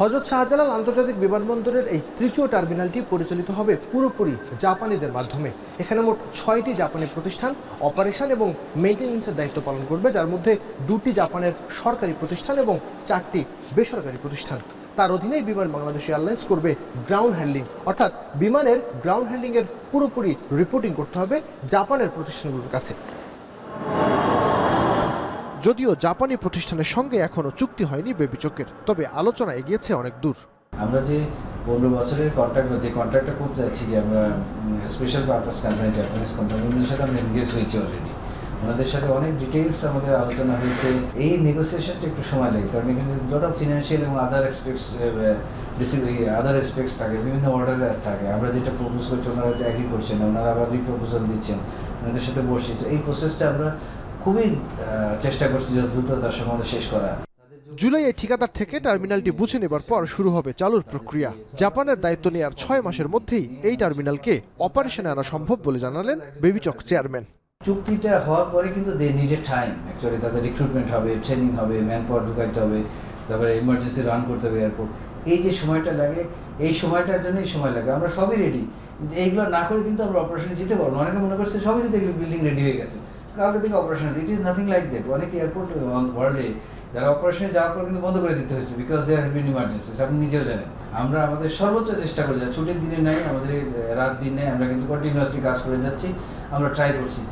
হযরত শাহজালাল আন্তর্জাতিক বিমানবন্দরের এই 3য় টার্মিনালটি পরিচালিত হবে পুরোপুরি জাপানিদের মাধ্যমে। এখানে মোট 6টি জাপানি প্রতিষ্ঠান অপারেশন এবং মেইনটেনেন্সের দায়িত্ব পালন করবে, যার মধ্যে 2টি জাপানের সরকারি প্রতিষ্ঠান এবং 4টি বেসরকারি প্রতিষ্ঠান। তার অধীনেই বিমান বাংলাদেশ এয়ারলাইন্স করবে গ্রাউন্ড হ্যান্ডলিং, অর্থাৎ বিমানের গ্রাউন্ড হ্যান্ডলিংয়ের পুরোপুরি রিপোর্টিং করতে হবে জাপানের প্রতিষ্ঠানগুলোর কাছে। যদিও জাপানি প্রতিষ্ঠানের সঙ্গে এখনো চুক্তি হয়নি বেবিচকের, তবে আলোচনা এগিয়েছে অনেক দূর। আমরা যে 15 বছরের কন্ট্রাক্ট, যে কন্ট্রাক্টটা করতে যাচ্ছি, যে আমরা স্পেশাল পারপাস কোম্পানি, জাপানিজ কোম্পানিগুলোর সাথে আমরা এনগেজ হয়েছি অলরেডি। ওনাদের সাথে অনেক ডিটেইলস আমাদের আলোচনা হয়েছে। এই নেগোসিয়েশনটা একটু সময় লাগে, কারণ এখানে লট অফ ফিনান্সিয়াল এবং আদার এসপেক্টস থাকে, বিভিন্ন অর্ডারে থাকে। আমরা যেটা প্রপোজ করছি ওনারা হয়তো অ্যাগ্রি করছেন না, ওনারা আবার রিপ্রপোজাল দিচ্ছেন, ওনাদের সাথে বসছি। এই প্রসেসটা আমরা খুবই চেষ্টা করছি যত দ্রুত তার সঙ্গে শেষ করা। জুলাইয়ে ঠিকাদার থেকে টার্মিনালটি বুঝে নেবার পর শুরু হবে চালুর প্রক্রিয়া। জাপানের দায়িত্ব নেওয়ার 6 মাসের মধ্যেই এই টার্মিনালকে অপারেশনে আনা সম্ভব বলে জানালেন বেবিচক চেয়ারম্যান। চুক্তিটা হওয়ার পরে কিন্তু দে নিডেড টাইম, অ্যাকচুয়ালি তাদের রিক্রুটমেন্ট হবে, ট্রেনিং হবে, ম্যান পাওয়ার ঢুকাইতে হবে, তারপরে ইমার্জেন্সি রান করতে হবে এয়ারপোর্ট। এই যে সময়টা লাগে, এই সময়টার জন্যই সময় লাগে। আমরা সবই রেডি, কিন্তু এইগুলো না করে কিন্তু আমরা অপারেশনে যেতে পারবো। অনেকে মনে করছে সবই যদি বিল্ডিং রেডি হয়ে গেছে, কালকে থেকে operation. It is nothing like that. অনেক এয়ারপোর্ট ওয়ার্ল্ডে যারা অপারেশনে যাওয়ার পর কিন্তু বন্ধ করে দিতে হয়েছে, because they R bin emergency. আপনি নিজেও জানেন। আমরা আমাদের সর্বোচ্চ চেষ্টা করে যাচ্ছি, ছুটির দিনে নাই, আমাদের রাত দিনে আমরা কিন্তু কন্টিনিউয়াসলি কাজ করে যাচ্ছি, আমরা ট্রাই করছি।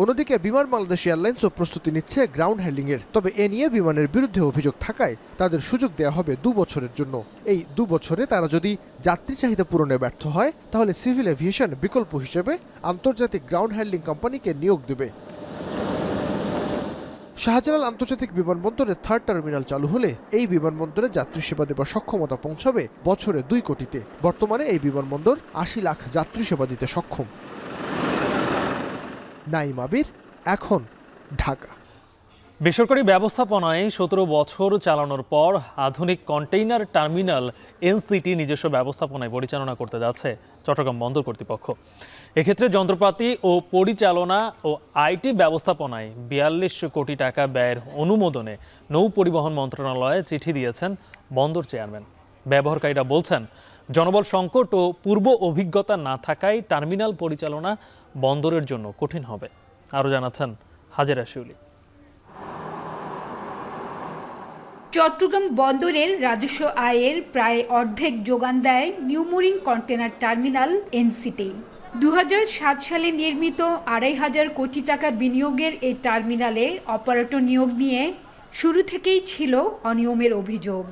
অন্যদিকে বিমান বাংলাদেশ এয়ারলাইন্সও প্রস্তুতি নিচ্ছে গ্রাউন্ড হ্যান্ডলিংয়ের, তবে এ নিয়ে বিমানের বিরুদ্ধে অভিযোগ থাকায় তাদের সুযোগ দেওয়া হবে 2 বছরের জন্য। এই 2 বছরে তারা যদি যাত্রী চাহিদা পূরণে ব্যর্থ হয়, তাহলে সিভিল এভিয়েশন বিকল্প হিসেবে আন্তর্জাতিক গ্রাউন্ড হ্যান্ডলিং কোম্পানিকে নিয়োগ দেবে। শাহজালাল আন্তর্জাতিক বিমানবন্দরের 3rd টার্মিনাল চালু হলে এই বিমানবন্দরে যাত্রী সেবা দেবার সক্ষমতা পৌঁছাবে বছরে 2 কোটিতে। বর্তমানে এই বিমানবন্দর 80 লাখ যাত্রী সেবা দিতে সক্ষম। নাইম আবির, এখন, ঢাকা। বেসরকারি ব্যবস্থাপনায় 17 বছর চালানোর পর আধুনিক কন্টেইনার টার্মিনাল এনসিটি নিজস্ব ব্যবস্থাপনায় পরিচালনা করতে যাচ্ছে চট্টগ্রাম বন্দর কর্তৃপক্ষ। এক্ষেত্রে যন্ত্রপাতি ও পরিচালনা ও আইটি ব্যবস্থাপনায় 42 কোটি টাকা ব্যয়ের অনুমোদনে নৌ পরিবহন মন্ত্রণালয়ে চিঠি দিয়েছেন বন্দর চেয়ারম্যান। ব্যবহারকারীরা বলছেন, জনবল সংকট ও পূর্ব অভিজ্ঞতা না থাকায় টার্মিনাল পরিচালনা বন্দরের জন্য কঠিন হবে। আরও জানাচ্ছেন হাজেরা শিউলি। চট্টগ্রাম বন্দরের রাজস্ব আয়ের প্রায় অর্ধেক যোগান দেয় নিউমোরিং কন্টেনার টার্মিনাল এনসিটি। 2007 সালে নির্মিত 2500 কোটি টাকা বিনিয়োগের এই টার্মিনালে অপারেটর নিয়োগ নিয়ে শুরু থেকেই ছিল অনিয়মের অভিযোগ।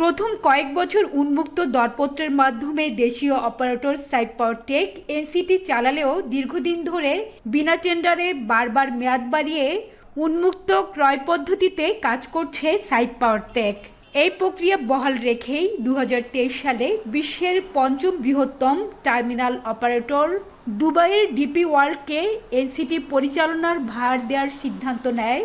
প্রথম কয়েক বছর উন্মুক্ত দরপত্রের মাধ্যমে দেশীয় অপারেটর সাইপ পাওয়ার টেক এনসিটি চালালেও দীর্ঘদিন ধরে বিনা টেন্ডারে বারবার মেয়াদ বাড়িয়ে উন্মুক্ত ক্রয় পদ্ধতিতে কাজ করছে সাইপ পাওয়ার টেক। এই প্রক্রিয়া বহাল রেখেই 2023 সালে বিশ্বের 5ম বৃহত্তম টার্মিনাল অপারেটর দুবাইয়ের ডিপি ওয়ার্ল্ডকে এনসিটি পরিচালনার ভার দেওয়ার সিদ্ধান্ত নেয়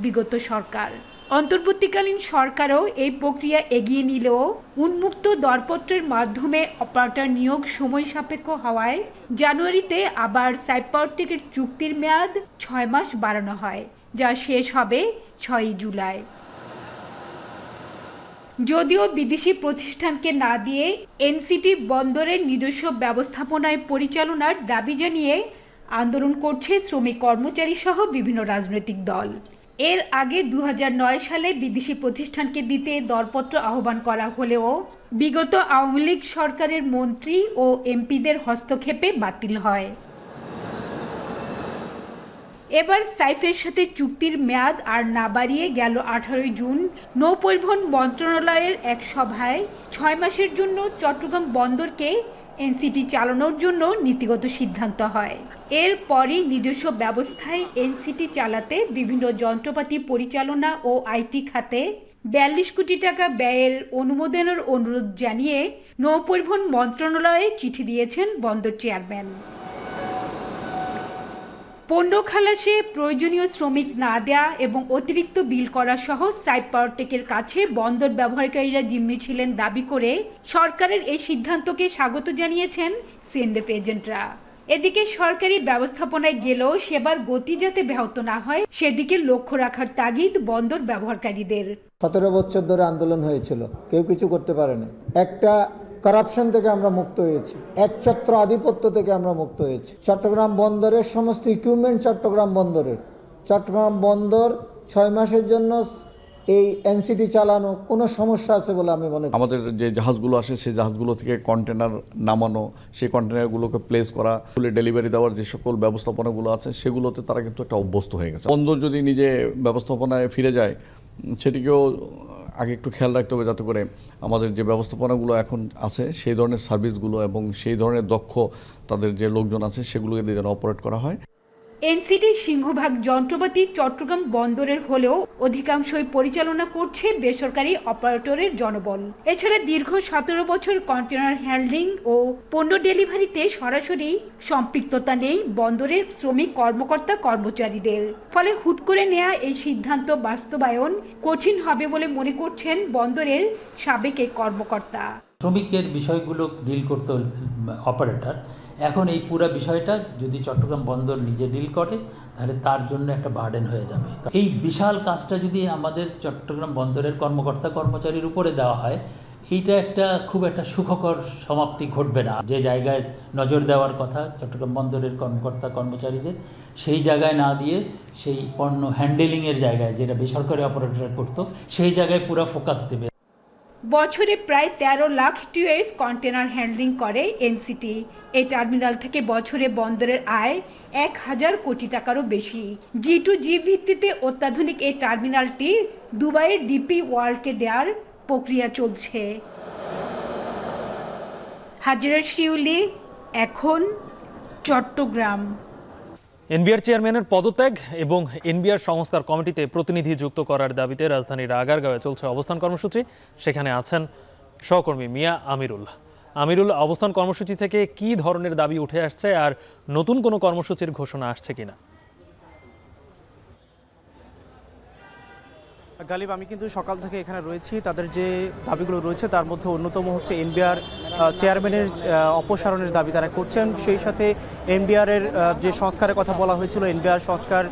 বিগত সরকার। অন্তর্বর্তীকালীন সরকারও এই প্রক্রিয়া এগিয়ে নিলেও উন্মুক্ত দরপত্রের মাধ্যমে অপারেটর নিয়োগ সময় সাপেক্ষ হওয়ায় জানুয়ারিতে আবার সাইপ পাওয়ার টেকের চুক্তির মেয়াদ 6 মাস বাড়ানো হয়, যা শেষ হবে 6 জুলাই। যদিও বিদেশি প্রতিষ্ঠানকে না দিয়ে এনসিটি বন্দরের নিজস্ব ব্যবস্থাপনায় পরিচালনার দাবি জানিয়ে আন্দোলন করছে শ্রমিক কর্মচারী সহ বিভিন্ন রাজনৈতিক দল। এর আগে 2009 সালে বিদেশি প্রতিষ্ঠানকে দিতে দরপত্র আহ্বান করা হলেও বিগত আওয়ামী লীগ সরকারের মন্ত্রী ও এমপিদের হস্তক্ষেপে বাতিল হয়। এবার সাইফের সাথে চুক্তির মেয়াদ আর না বাড়িয়ে গেল 18 জুন নৌ পরিবহন মন্ত্রণালয়ের এক সভায় 6 মাসের জন্য চট্টগ্রাম বন্দরকে এনসিটি চালানোর জন্য নীতিগত সিদ্ধান্ত হয়। এরপরই নিজস্ব ব্যবস্থায় এনসিটি চালাতে বিভিন্ন যন্ত্রপাতি পরিচালনা ও আইটি খাতে 42 কোটি টাকা ব্যয়ের অনুমোদনের অনুরোধ জানিয়ে নৌপরিবহন মন্ত্রণালয়ে চিঠি দিয়েছেন বন্দর চেয়ারম্যান। পণ্য খালাসে প্রয়োজনীয় শ্রমিক না দেয়া এবং অতিরিক্ত বিল করা সহ সাইপ পাওয়ারটেকের কাছে বন্দর ব্যবহারকারীরা জিম্মি ছিলেন দাবি করে সরকারের এই সিদ্ধান্তকে স্বাগত জানিয়েছেন সিএনএফ এজেন্টরা। এদিকে সরকারি ব্যবস্থাপনায় গেলেও সেবার গতি যাতে ব্যাহত না হয় সেদিকে লক্ষ্য রাখার তাগিদ বন্দর ব্যবহারকারীদের। 17 বছর ধরে আন্দোলন হয়েছিল, কেউ কিছু করতে পারেনি। একটা করাপশন থেকে আমরা মুক্ত হয়েছি, একছত্র আধিপত্য থেকে আমরা মুক্ত হয়েছি। চট্টগ্রাম বন্দরের সমস্ত ইকুইপমেন্ট চট্টগ্রাম বন্দর 6 মাসের জন্য এই এনসিটি চালানো কোনো সমস্যা আছে বলে আমি মনে করি। আমাদের যে জাহাজগুলো আসে সেই জাহাজগুলো থেকে কন্টেনার নামানো, সেই কন্টেনারগুলোকে প্লেস করা, ডেলিভারি দেওয়ার যে সকল ব্যবস্থাপনাগুলো আছে সেগুলোতে তারা কিন্তু একটা অভ্যস্ত হয়ে গেছে। বন্দর যদি নিজে ব্যবস্থাপনায় ফিরে যায় সেটিকেও আগে একটু খেয়াল রাখতে হবে যাতে করে আমাদের যে ব্যবস্থাপনাগুলো এখন আছে সেই ধরনের সার্ভিসগুলো এবং সেই ধরনের দক্ষ তাদের যে লোকজন আছে সেগুলোকে দিয়ে যেন অপারেট করা হয়। এনসিটির সিংহভাগ যন্ত্রপাতি চট্টগ্রাম বন্দরের হলেও অধিকাংশই পরিচালনা করছে বেসরকারি অপারেটরের জনবল। এছাড়া দীর্ঘ 17 বছর কন্টেনার হ্যান্ডলিং ও পণ্য ডেলিভারিতে সরাসরি সম্পৃক্ততা নেই বন্দরের শ্রমিক কর্মকর্তা কর্মচারীদের। ফলে হুট করে নেওয়া এই সিদ্ধান্ত বাস্তবায়ন কঠিন হবে বলে মনে করছেন বন্দরের সাবেক এই কর্মকর্তা। শ্রমিকের বিষয়গুলো ডিল করতে অপারেটর, এখন এই পুরো বিষয়টা যদি চট্টগ্রাম বন্দর নিজে ডিল করে তাহলে তার জন্য একটা বার্ডেন হয়ে যাবে। এই বিশাল কাজটা যদি আমাদের চট্টগ্রাম বন্দরের কর্মকর্তা কর্মচারীর উপরে দেওয়া হয়, এইটা খুব একটা সুখকর সমাপ্তি ঘটবে না। যে জায়গায় নজর দেওয়ার কথা চট্টগ্রাম বন্দরের কর্মকর্তা কর্মচারীদের, সেই জায়গায় না দিয়ে সেই পণ্য হ্যান্ডেলিংয়ের জায়গায় যেটা বেসরকারি অপারেটর করতো সেই জায়গায় পুরো ফোকাস দেবে। বছরে প্রায় 13 লাখ টিউএস কন্টেনার হ্যান্ডলিং করে এনসিটি। এই টার্মিনাল থেকে বছরে বন্দরের আয় 1000 কোটি টাকারও বেশি। G2G ভিত্তিতে অত্যাধুনিক এই টার্মিনালটি দুবাইয়ের ডিপি ওয়ার্ল্ডকে দেওয়ার প্রক্রিয়া চলছে। হাজিরা শিউলি, এখন চট্টগ্রাম। এনবিআর চেয়ারম্যানের পদত্যাগ এবং এনবিআর সংস্কার কমিটিতে প্রতিনিধি যুক্ত করার দাবিতে রাজধানীর আগারগাঁওয়ে চলছে অবস্থান কর্মসূচি। সেখানে আছেন সহকর্মী মিয়া আমিরুল। অবস্থান কর্মসূচি থেকে কি ধরনের দাবি উঠে আসছে আর নতুন কোনো কর্মসূচির ঘোষণা আসছে কিনা? গালিব, আমি কিন্তু সকাল থেকে এখানে রয়েছি। তাদের যে দাবিগুলো রয়েছে তার মধ্যে অন্যতম হচ্ছে এনবিআর চেয়ারম্যানের অপসারণের দাবি তারা করছেন। সেই সাথে এনবিআরের যে সংস্কারের কথা বলা হয়েছিল, এনবিআর সংস্কার,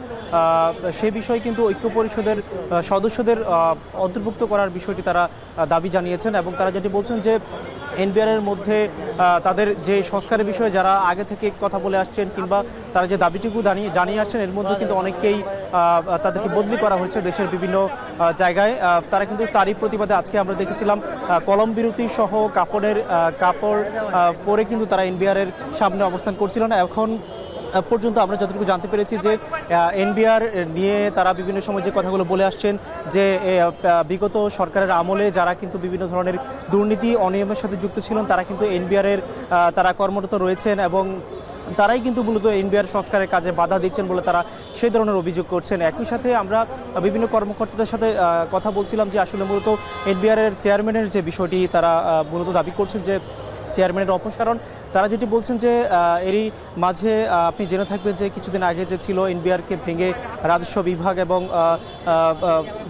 সে বিষয়ে কিন্তু ঐক্য পরিষদের সদস্যদের অন্তর্ভুক্ত করার বিষয়টি তারা দাবি জানিয়েছেন। এবং তারা যেটি বলছেন যে এনবিআরের মধ্যে তাদের যে সংস্কারের বিষয়ে যারা আগে থেকে কথা বলে আসছেন কিংবা তারা যে দাবিটুকু জানিয়ে আসছেন, এর মধ্যে কিন্তু অনেককেই তাদেরকে বদলি করা হয়েছে দেশের বিভিন্ন জায়গায়। তারা কিন্তু তারই প্রতিবাদে আজকে আমরা দেখেছিলাম কলম বিরতি সহ কাপড় পরে কিন্তু তারা এনবিআরের সামনে অবস্থান করছিল না। এখন পর্যন্ত আমরা যতটুকু জানতে পেরেছি যে এনবিআর নিয়ে তারা বিভিন্ন সময় যে কথাগুলো বলে আসছেন যে বিগত সরকারের আমলে যারা কিন্তু বিভিন্ন ধরনের দুর্নীতি অনিয়মের সাথে যুক্ত ছিলেন তারা কিন্তু এনবিআরের তারা কর্মরত রয়েছেন এবং তারাই কিন্তু মূলত এনবিআর সংস্কারের কাজে বাধা দিচ্ছেন বলে তারা সেই ধরনের অভিযোগ করছেন। একই সাথে আমরা বিভিন্ন কর্মকর্তাদের সাথে কথা বলছিলাম যে আসলে মূলত এনবিআরের চেয়ারম্যানের যে বিষয়টি তারা মূলত দাবি করছেন যে চেয়ারম্যানের অপসারণ। তারা যেটি বলছেন যে এরই মাঝে আপনি জেনে থাকবেন যে কিছুদিন আগে যে ছিল এনবিআরকে ভেঙে রাজস্ব বিভাগ এবং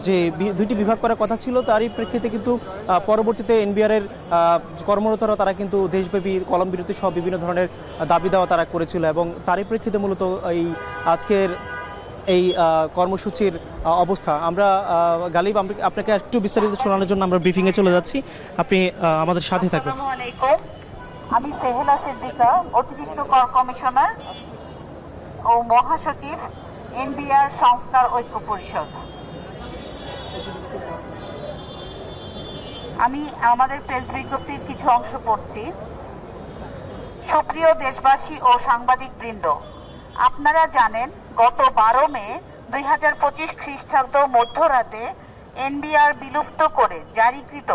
যে দুইটি বিভাগ করার কথা ছিল, তারই প্রেক্ষিতে কিন্তু পরবর্তীতে এনবিআরের কর্মরতরা তারা কিন্তু দেশব্যাপী কলম বিরতি সহ বিভিন্ন ধরনের দাবি দেওয়া তারা করেছিল এবং তারই প্রেক্ষিতে মূলত এই আজকের এই কর্মসূচির অবস্থা। আমরা গালিব আপনাকে একটু বিস্তারিত শোনানোর জন্য আমরা ব্রিফিংয়ে চলে যাচ্ছি, আপনি আমাদের সাথে থাকবেন। আমি সেহেলা সিদ্দিকা, অতিরিক্ত কর কমিশনার ও মহাসচিব, এনবিআর সংস্কার ঐক্য পরিষদ। আমি আমাদের প্রেস বিজ্ঞপ্তির কিছু অংশ পড়ছি। সুপ্রিয় দেশবাসী ও সাংবাদিক বৃন্দ, আপনারা জানেন গত 12 মে 2025 খ্রিস্টাব্দ মধ্যরাতে এনবিআর বিলুপ্ত করে জারিকৃত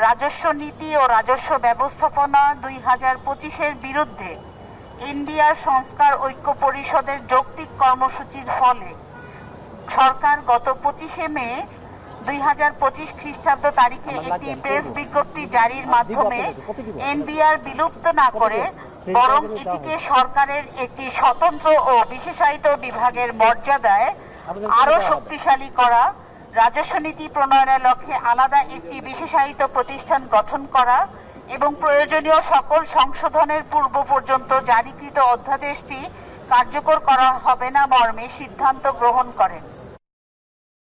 রাজস্ব নীতি ও রাজস্ব ব্যবস্থাপনা 2025-এর বিরুদ্ধে ইন্ডিয়ার সংস্কার ঐক্য পরিষদের যৌক্তিক কর্মসূচির ফলে সরকার গত 25শে মে 2025 খ্রিস্টাব্দ তারিখে একটি প্রেস বিজ্ঞপ্তি জারির মাধ্যমে এনবিআর বিলুপ্ত না করে বরং এটিকে সরকারের একটি স্বতন্ত্র ও বিশেষায়িত বিভাগের মর্যাদায় আরো শক্তিশালী করা, রাজস্ব নীতি প্রণয়নের লক্ষ্যে আলাদা একটি বিশেষায়িত প্রতিষ্ঠান গঠন করা এবং প্রয়োজনীয় সকল সংশোধনের পূর্ব পর্যন্ত জারিকৃত অধ্যাদেশটি কার্যকর করা হবে না মর্মে সিদ্ধান্ত গ্রহণ করেন।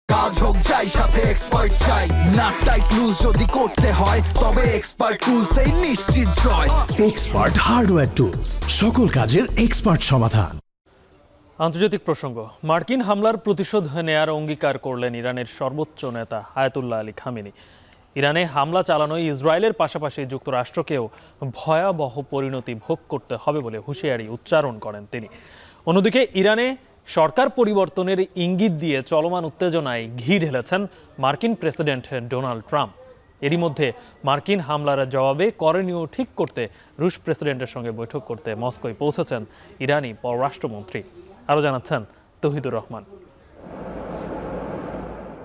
কাজ হোক চাই সাথে এক্সপার্ট চাই, না টাইট লুজ যদি করতে হয় তবে এক্সপার্ট টুলস এই নিশ্চিত জয়। এক্সপার্ট হার্ডওয়্যার টুলস, সকল কাজের এক্সপার্ট সমাধান। আন্তর্জাতিক প্রসঙ্গ, মার্কিন হামলার প্রতিশোধ নেয়ার অঙ্গীকার করলেন ইরানের সর্বোচ্চ নেতা আয়াতুল্লাহ আলী খামেনি। ইরানে হামলা চালানোয় ইসরায়েলের পাশাপাশি যুক্তরাষ্ট্রকেও ভয়াবহ পরিণতি ভোগ করতে হবে বলে হুঁশিয়ারি উচ্চারণ করেন তিনি। অন্যদিকে ইরানে সরকার পরিবর্তনের ইঙ্গিত দিয়ে চলমান উত্তেজনায় ঘি ঢেলেছেন মার্কিন প্রেসিডেন্ট ডোনাল্ড ট্রাম্প। এরই মধ্যে মার্কিন হামলার জবাবে করণীয় ঠিক করতে রুশ প্রেসিডেন্টের সঙ্গে বৈঠক করতে মস্কোয় পৌঁছেছেন ইরানি পররাষ্ট্রমন্ত্রী। আরও জানাচ্ছেন তৌহিদুর রহমান।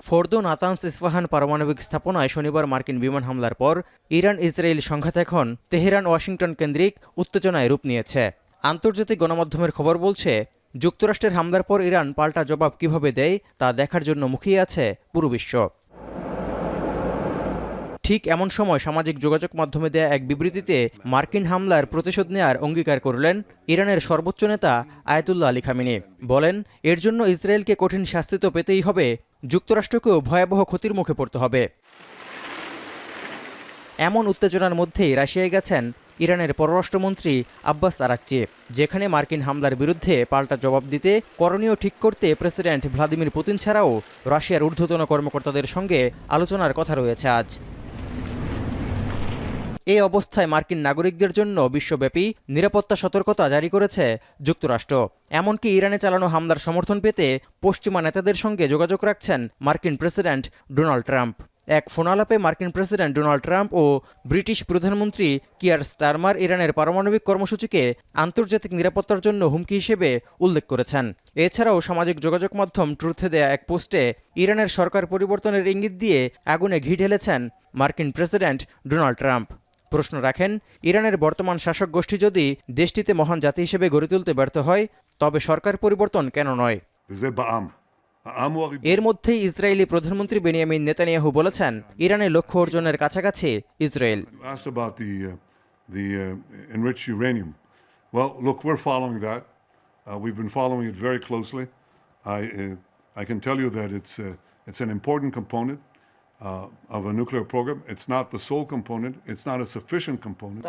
ফোর্দো নাতানস ইস্পাহান পারমাণবিক স্থাপনায় শনিবার মার্কিন বিমান হামলার পর ইরান ইসরায়েল সংঘাত এখন তেহরান ওয়াশিংটন কেন্দ্রিক উত্তেজনায় রূপ নিয়েছে। আন্তর্জাতিক গণমাধ্যমের খবর বলছে, যুক্তরাষ্ট্রের হামলার পর ইরান পাল্টা জবাব কিভাবে দেয় তা দেখার জন্য মুখিয়ে আছে পুরো বিশ্ব। ঠিক এমন সময় সামাজিক যোগাযোগ মাধ্যমে দেয়া এক বিবৃতিতে মার্কিন হামলার প্রতিশোধ নেয়ার অঙ্গীকার করলেন ইরানের সর্বোচ্চ নেতা আয়াতুল্লাহ আলী খামেনি। বলেন, এর জন্য ইসরায়েলকে কঠিন শাস্তি তো পেতেই হবে, যুক্তরাষ্ট্রকেও ভয়াবহ ক্ষতির মুখে পড়তে হবে। এমন উত্তেজনার মধ্যেই রাশিয়ায় গেছেন ইরানের পররাষ্ট্রমন্ত্রী আব্বাস আরাকচি, যেখানে মার্কিন হামলার বিরুদ্ধে পাল্টা জবাব দিতে করণীয় ঠিক করতে প্রেসিডেন্ট ভ্লাদিমির পুতিন ছাড়াও রাশিয়ার ঊর্ধ্বতন কর্মকর্তাদের সঙ্গে আলোচনার কথা রয়েছে আজ। এই অবস্থায় মার্কিন নাগরিকদের জন্য বিশ্বব্যাপী নিরাপত্তা সতর্কতা জারি করেছে যুক্তরাষ্ট্র। এমনকি ইরানে চালানো হামলার সমর্থন পেতে পশ্চিমা নেতাদের সঙ্গে যোগাযোগ রাখছেন মার্কিন প্রেসিডেন্ট ডোনাল্ড ট্রাম্প। এক ফোনালাপে মার্কিন প্রেসিডেন্ট ডোনাল্ড ট্রাম্প ও ব্রিটিশ প্রধানমন্ত্রী কিয়ার স্টারমার ইরানের পারমাণবিক কর্মসূচিকে আন্তর্জাতিক নিরাপত্তার জন্য হুমকি হিসেবে উল্লেখ করেছেন। এছাড়াও সামাজিক যোগাযোগ মাধ্যম ট্রুথে দেয়া এক পোস্টে ইরানের সরকার পরিবর্তনের ইঙ্গিত দিয়ে আগুনে ঘি ঢেলেছেন মার্কিন প্রেসিডেন্ট ডোনাল্ড ট্রাম্প। প্রশ্ন রাখেন, ইরানের বর্তমান শাসক গোষ্ঠী যদি দেশটিতে মহান জাতি হিসেবে গড়ে তুলতে ব্যর্থ হয়, তবে সরকার পরিবর্তন কেন নয়? এর মধ্যেই ইসরায়েলি প্রধানমন্ত্রী বেনিয়ামিন নেতানিয়াহু বলেছেন, ইরানের লক্ষ্য অর্জনের কাছাকাছি Israel. Of a nuclear program. It's not the sole component. It's not a sufficient component.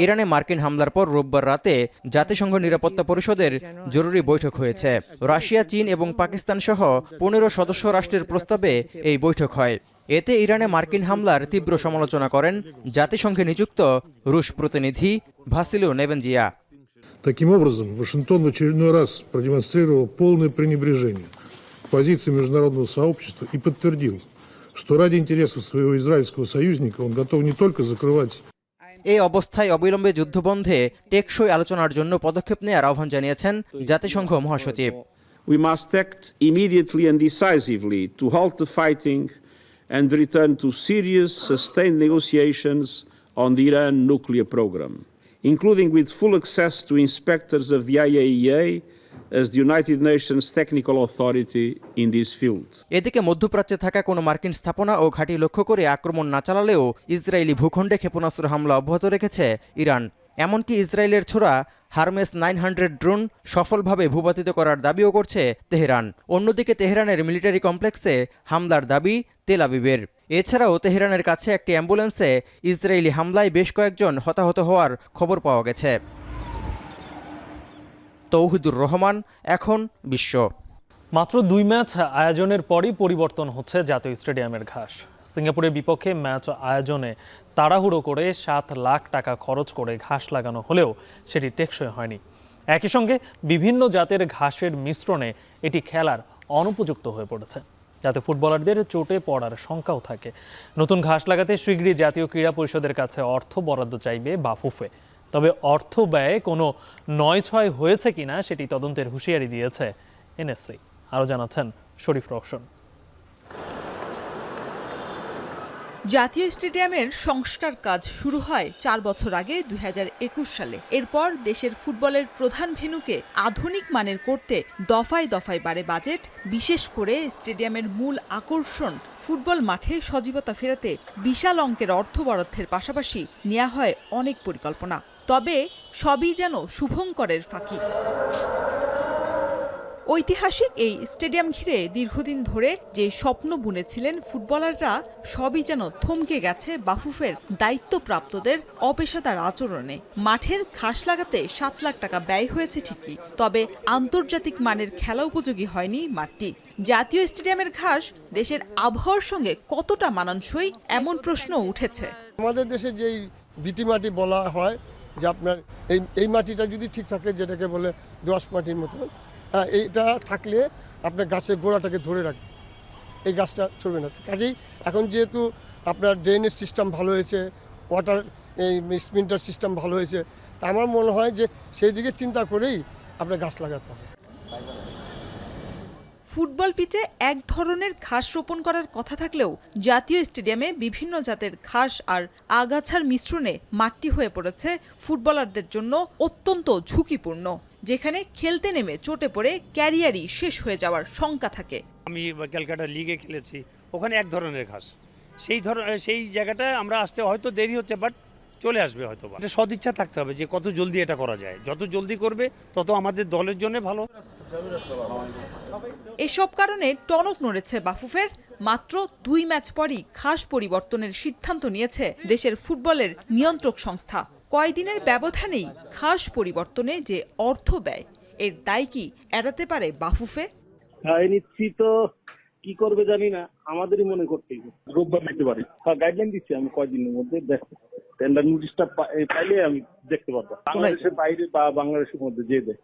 ইরানে মার্কিন হামলার পর রোববার রাতে জাতিসংঘ নিরাপত্তা পরিষদের জরুরি বৈঠক হয়েছে। রাশিয়া, চীন এবং পাকিস্তান সহ 15 সদস্য রাষ্ট্রের প্রস্তাবে এই বৈঠক হয়। এতে ইরানে মার্কিন হামলার তীব্র সমালোচনা করেন জাতিসংঘে নিযুক্ত রুশ প্রতিনিধি ভাসিলিও নেবেনজিয়া। Таким образом, Вашингтон в очередной раз продемонстрировал полное пренебрежение позиции международного сообщества и подтвердил, что ради интересов своего израильского союзника он готов не только закрывать. এই অবস্থায় অবিলম্বে যুদ্ধবন্ধে টেকসই আলোচনার জন্য পদক্ষেপ নেওয়ার আহ্বান জানিয়েছেন জাতিসংঘ মহাসচিব। We must act immediately and decisively to halt the fighting and return to serious, sustained negotiations on the Iran nuclear program, including with full access to inspectors of the IAEA as the United Nations technical authority in this field. এদিকে মধ্যপ্রাচ্যে থাকা কোনো মার্কিন স্থাপনা ও ঘাঁটি লক্ষ্য করে আক্রমণ না চালালেও ইসরায়েলি ভূখণ্ডে ক্ষেপণাস্ত্র হামলা অব্যাহত রেখেছে ইরান। এমনকি ইসরায়েলের ছোড়া হারমেস 900 ড্রোন সফলভাবে ভূপাতিত করার দাবিও করছে তেহরান। অন্যদিকে তেহরানের মিলিটারি কমপ্লেক্সে হামলার দাবি তেল আবিবের। এছাড়াও তেহরানের কাছে একটি অ্যাম্বুলেন্সে ইসরায়েলি হামলায় বেশ কয়েকজন হতাহত হওয়ার খবর পাওয়া গেছে। তৌহিদুর রহমান, এখন বিশ্ব। মাত্র 2 ম্যাচ আয়োজনের পরই পরিবর্তন হচ্ছে জাতীয় স্টেডিয়ামের ঘাস। সিঙ্গাপুরের বিপক্ষে ম্যাচ আয়োজনে তাড়াহুড়ো করে 7 লাখ টাকা খরচ করে ঘাস লাগানো হলেও সেটি টেকসই হয়নি। একই সঙ্গে বিভিন্ন জাতের ঘাসের মিশ্রণে এটি খেলার অনুপযুক্ত হয়ে পড়েছে। যাতে ফুটবলারদের চোটে পড়ার শঙ্কাও থাকে। নতুন ঘাস লাগাতে শীঘ্রই জাতীয় ক্রীড়া পরিষদের কাছে অর্থ বরাদ্দ চাইবে বাফুফে। তবে অর্থ ব্যয়ে কোনো নয়-ছয় হয়েছে কিনা সেটি তদন্তের হুঁশিয়ারি দিয়েছে এনএসসি। আরও জানাচ্ছেন শরীফ রওশন। জাতীয় স্টেডিয়ামের সংস্কার কাজ শুরু হয় 4 বছর আগে 2021 সালে। এরপর দেশের ফুটবলের প্রধান ভেন্যুকে আধুনিক মানের করতে দফায় দফায় বাড়ে বাজেট। বিশেষ করে স্টেডিয়ামের মূল আকর্ষণ ফুটবল মাঠে সজীবতা ফেরাতে বিশাল অঙ্কের অর্থ বরাদ্দের পাশাপাশি নেওয়া হয় অনেক পরিকল্পনা। তবে সবই যেন শুভঙ্করের ফাঁকি। ঐতিহাসিক এই স্টেডিয়াম ঘিরে দীর্ঘদিন ধরে যে স্বপ্ন বুনেছিলেন ফুটবলাররা, সবই যেন থমকে গেছে বাফুফের দায়িত্বপ্রাপ্তদের অপেশাদার আচরণে। মাঠের ঘাস লাগাতে 7 লাখ টাকা ব্যয় হয়েছে ঠিকই, তবে আন্তর্জাতিক মানের খেলা উপযোগী হয়নি মাঠটি। জাতীয় স্টেডিয়ামের ঘাস দেশের আবহাওয়ার সঙ্গে কতটা মানানসই, এমন প্রশ্ন উঠেছে। আমাদের দেশে যেই বিটি মাটি বলা হয় যে আপনার এই মাটিটা যদি ঠিক থাকে, যেটাকে বলে দোআঁশ মাটির মতো, এইটা থাকলে আপনার গাছের গোড়াটাকে ধরে রাখবে, এই গাছটা চলবে না। কাজেই এখন যেহেতু আপনার ড্রেনেজ সিস্টেম ভালো হয়েছে, ওয়াটার এই স্প্রিন্টার সিস্টেম ভালো হয়েছে, তা আমার মনে হয় যে সেই দিকে চিন্তা করেই আপনার গাছ লাগাতে হবে। ফুটবল পিচে এক ধরনের ঘাস রোপণ করার কথা থাকলেও জাতীয় স্টেডিয়ামে বিভিন্ন জাতের ঘাস আর আগাছার মিশ্রণে মাটি হয়ে পড়েছে ফুটবলারদের জন্য অত্যন্ত ঝুঁকিপূর্ণ, যেখানে খেলতে নেমে চোটে পড়ে ক্যারিয়ারই শেষ হয়ে যাওয়ার শঙ্কা থাকে। আমি ক্যালকাটা লিগে খেলেছি, ওখানে এক ধরনের ঘাস, সেই জায়গাটায় আমরা আসতে হয়তো দেরি হচ্ছে, বাট চলে আসবে হয়তো। এটা সদিচ্ছা থাকতে হবে যে কত জলদি এটা করা যায়, যত জলদি করবে তত আমাদের দলের জন্য ভালো। এসব কারণে টনক নড়েছে বাফুফের। মাত্র 2 ম্যাচ পরই ঘাস পরিবর্তনের সিদ্ধান্ত নিয়েছে দেশের ফুটবলের নিয়ন্ত্রক সংস্থা। কয়দিনের ব্যবধানেই ঘাস পরিবর্তনে যে অর্থ ব্যয়, এর দায় কি এড়াতে পারে বাফুফে? নিচ্ছি তো কি করবে জানি না, আমাদেরই মনে করতেই রোববার নিতে পারি। গাইডলাইন দিচ্ছি আমি কয়দিনের মধ্যে দেখো, টেন্ডার নোটিশটা পাইলে আমি দেখতে পারবো বাংলাদেশের বাইরে বা বাংলাদেশের মধ্যে যে দেয়।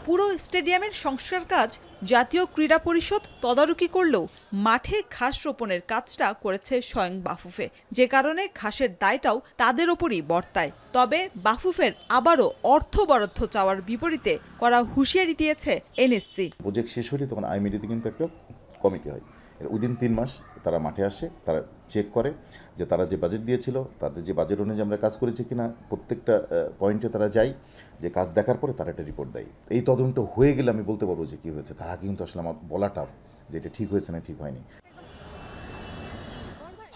পুরো স্টেডিয়ামের সংস্কার কাজ জাতীয় ক্রীড়া পরিষদ তদারকি করলেও মাঠে ঘাস রোপণের কাজটা করেছে স্বয়ং বাফুফে, যে কারণে ঘাসের দায়টাও তাদের ওপরই বর্তায়। তবে বাফুফের আবারও অর্থ বরাদ্দ চাওয়ার বিপরীতে করা হুঁশিয়ারি দিয়েছে এনএসসি। প্রজেক্ট শেষ হলে তখন আইএমএডিতে কিন্তু একটা কমিটি হয়, এর উইদিন 3 মাস তারা মাঠে আসে, তারা চেক করে যে তারা যে বাজেট দিয়েছিল তাদের যে বাজেট অনুযায়ী আমরা কাজ করেছি কিনা, প্রত্যেকটা পয়েন্টে তারা যায়, যে কাজ দেখার পরে তারা একটা রিপোর্ট দেয়। এই তদন্ত হয়ে গেলে আমি বলতে পারবো যে কী হয়েছে, তার আগে কিন্তু আসলে আমার বলা টাফ যে এটা ঠিক হয়েছে না ঠিক হয়নি।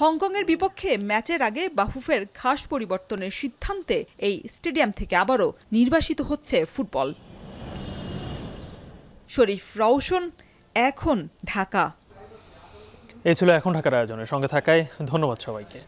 হংকংয়ের বিপক্ষে ম্যাচের আগে বাফুফের ঘাস পরিবর্তনের সিদ্ধান্তে এই স্টেডিয়াম থেকে আবারও নির্বাসিত হচ্ছে ফুটবল। শরীফ রওশন, এখন, ঢাকা। এই ছিল এখন ঢাকার আয়োজনের সঙ্গে থাকায় ধন্যবাদ সবাইকে।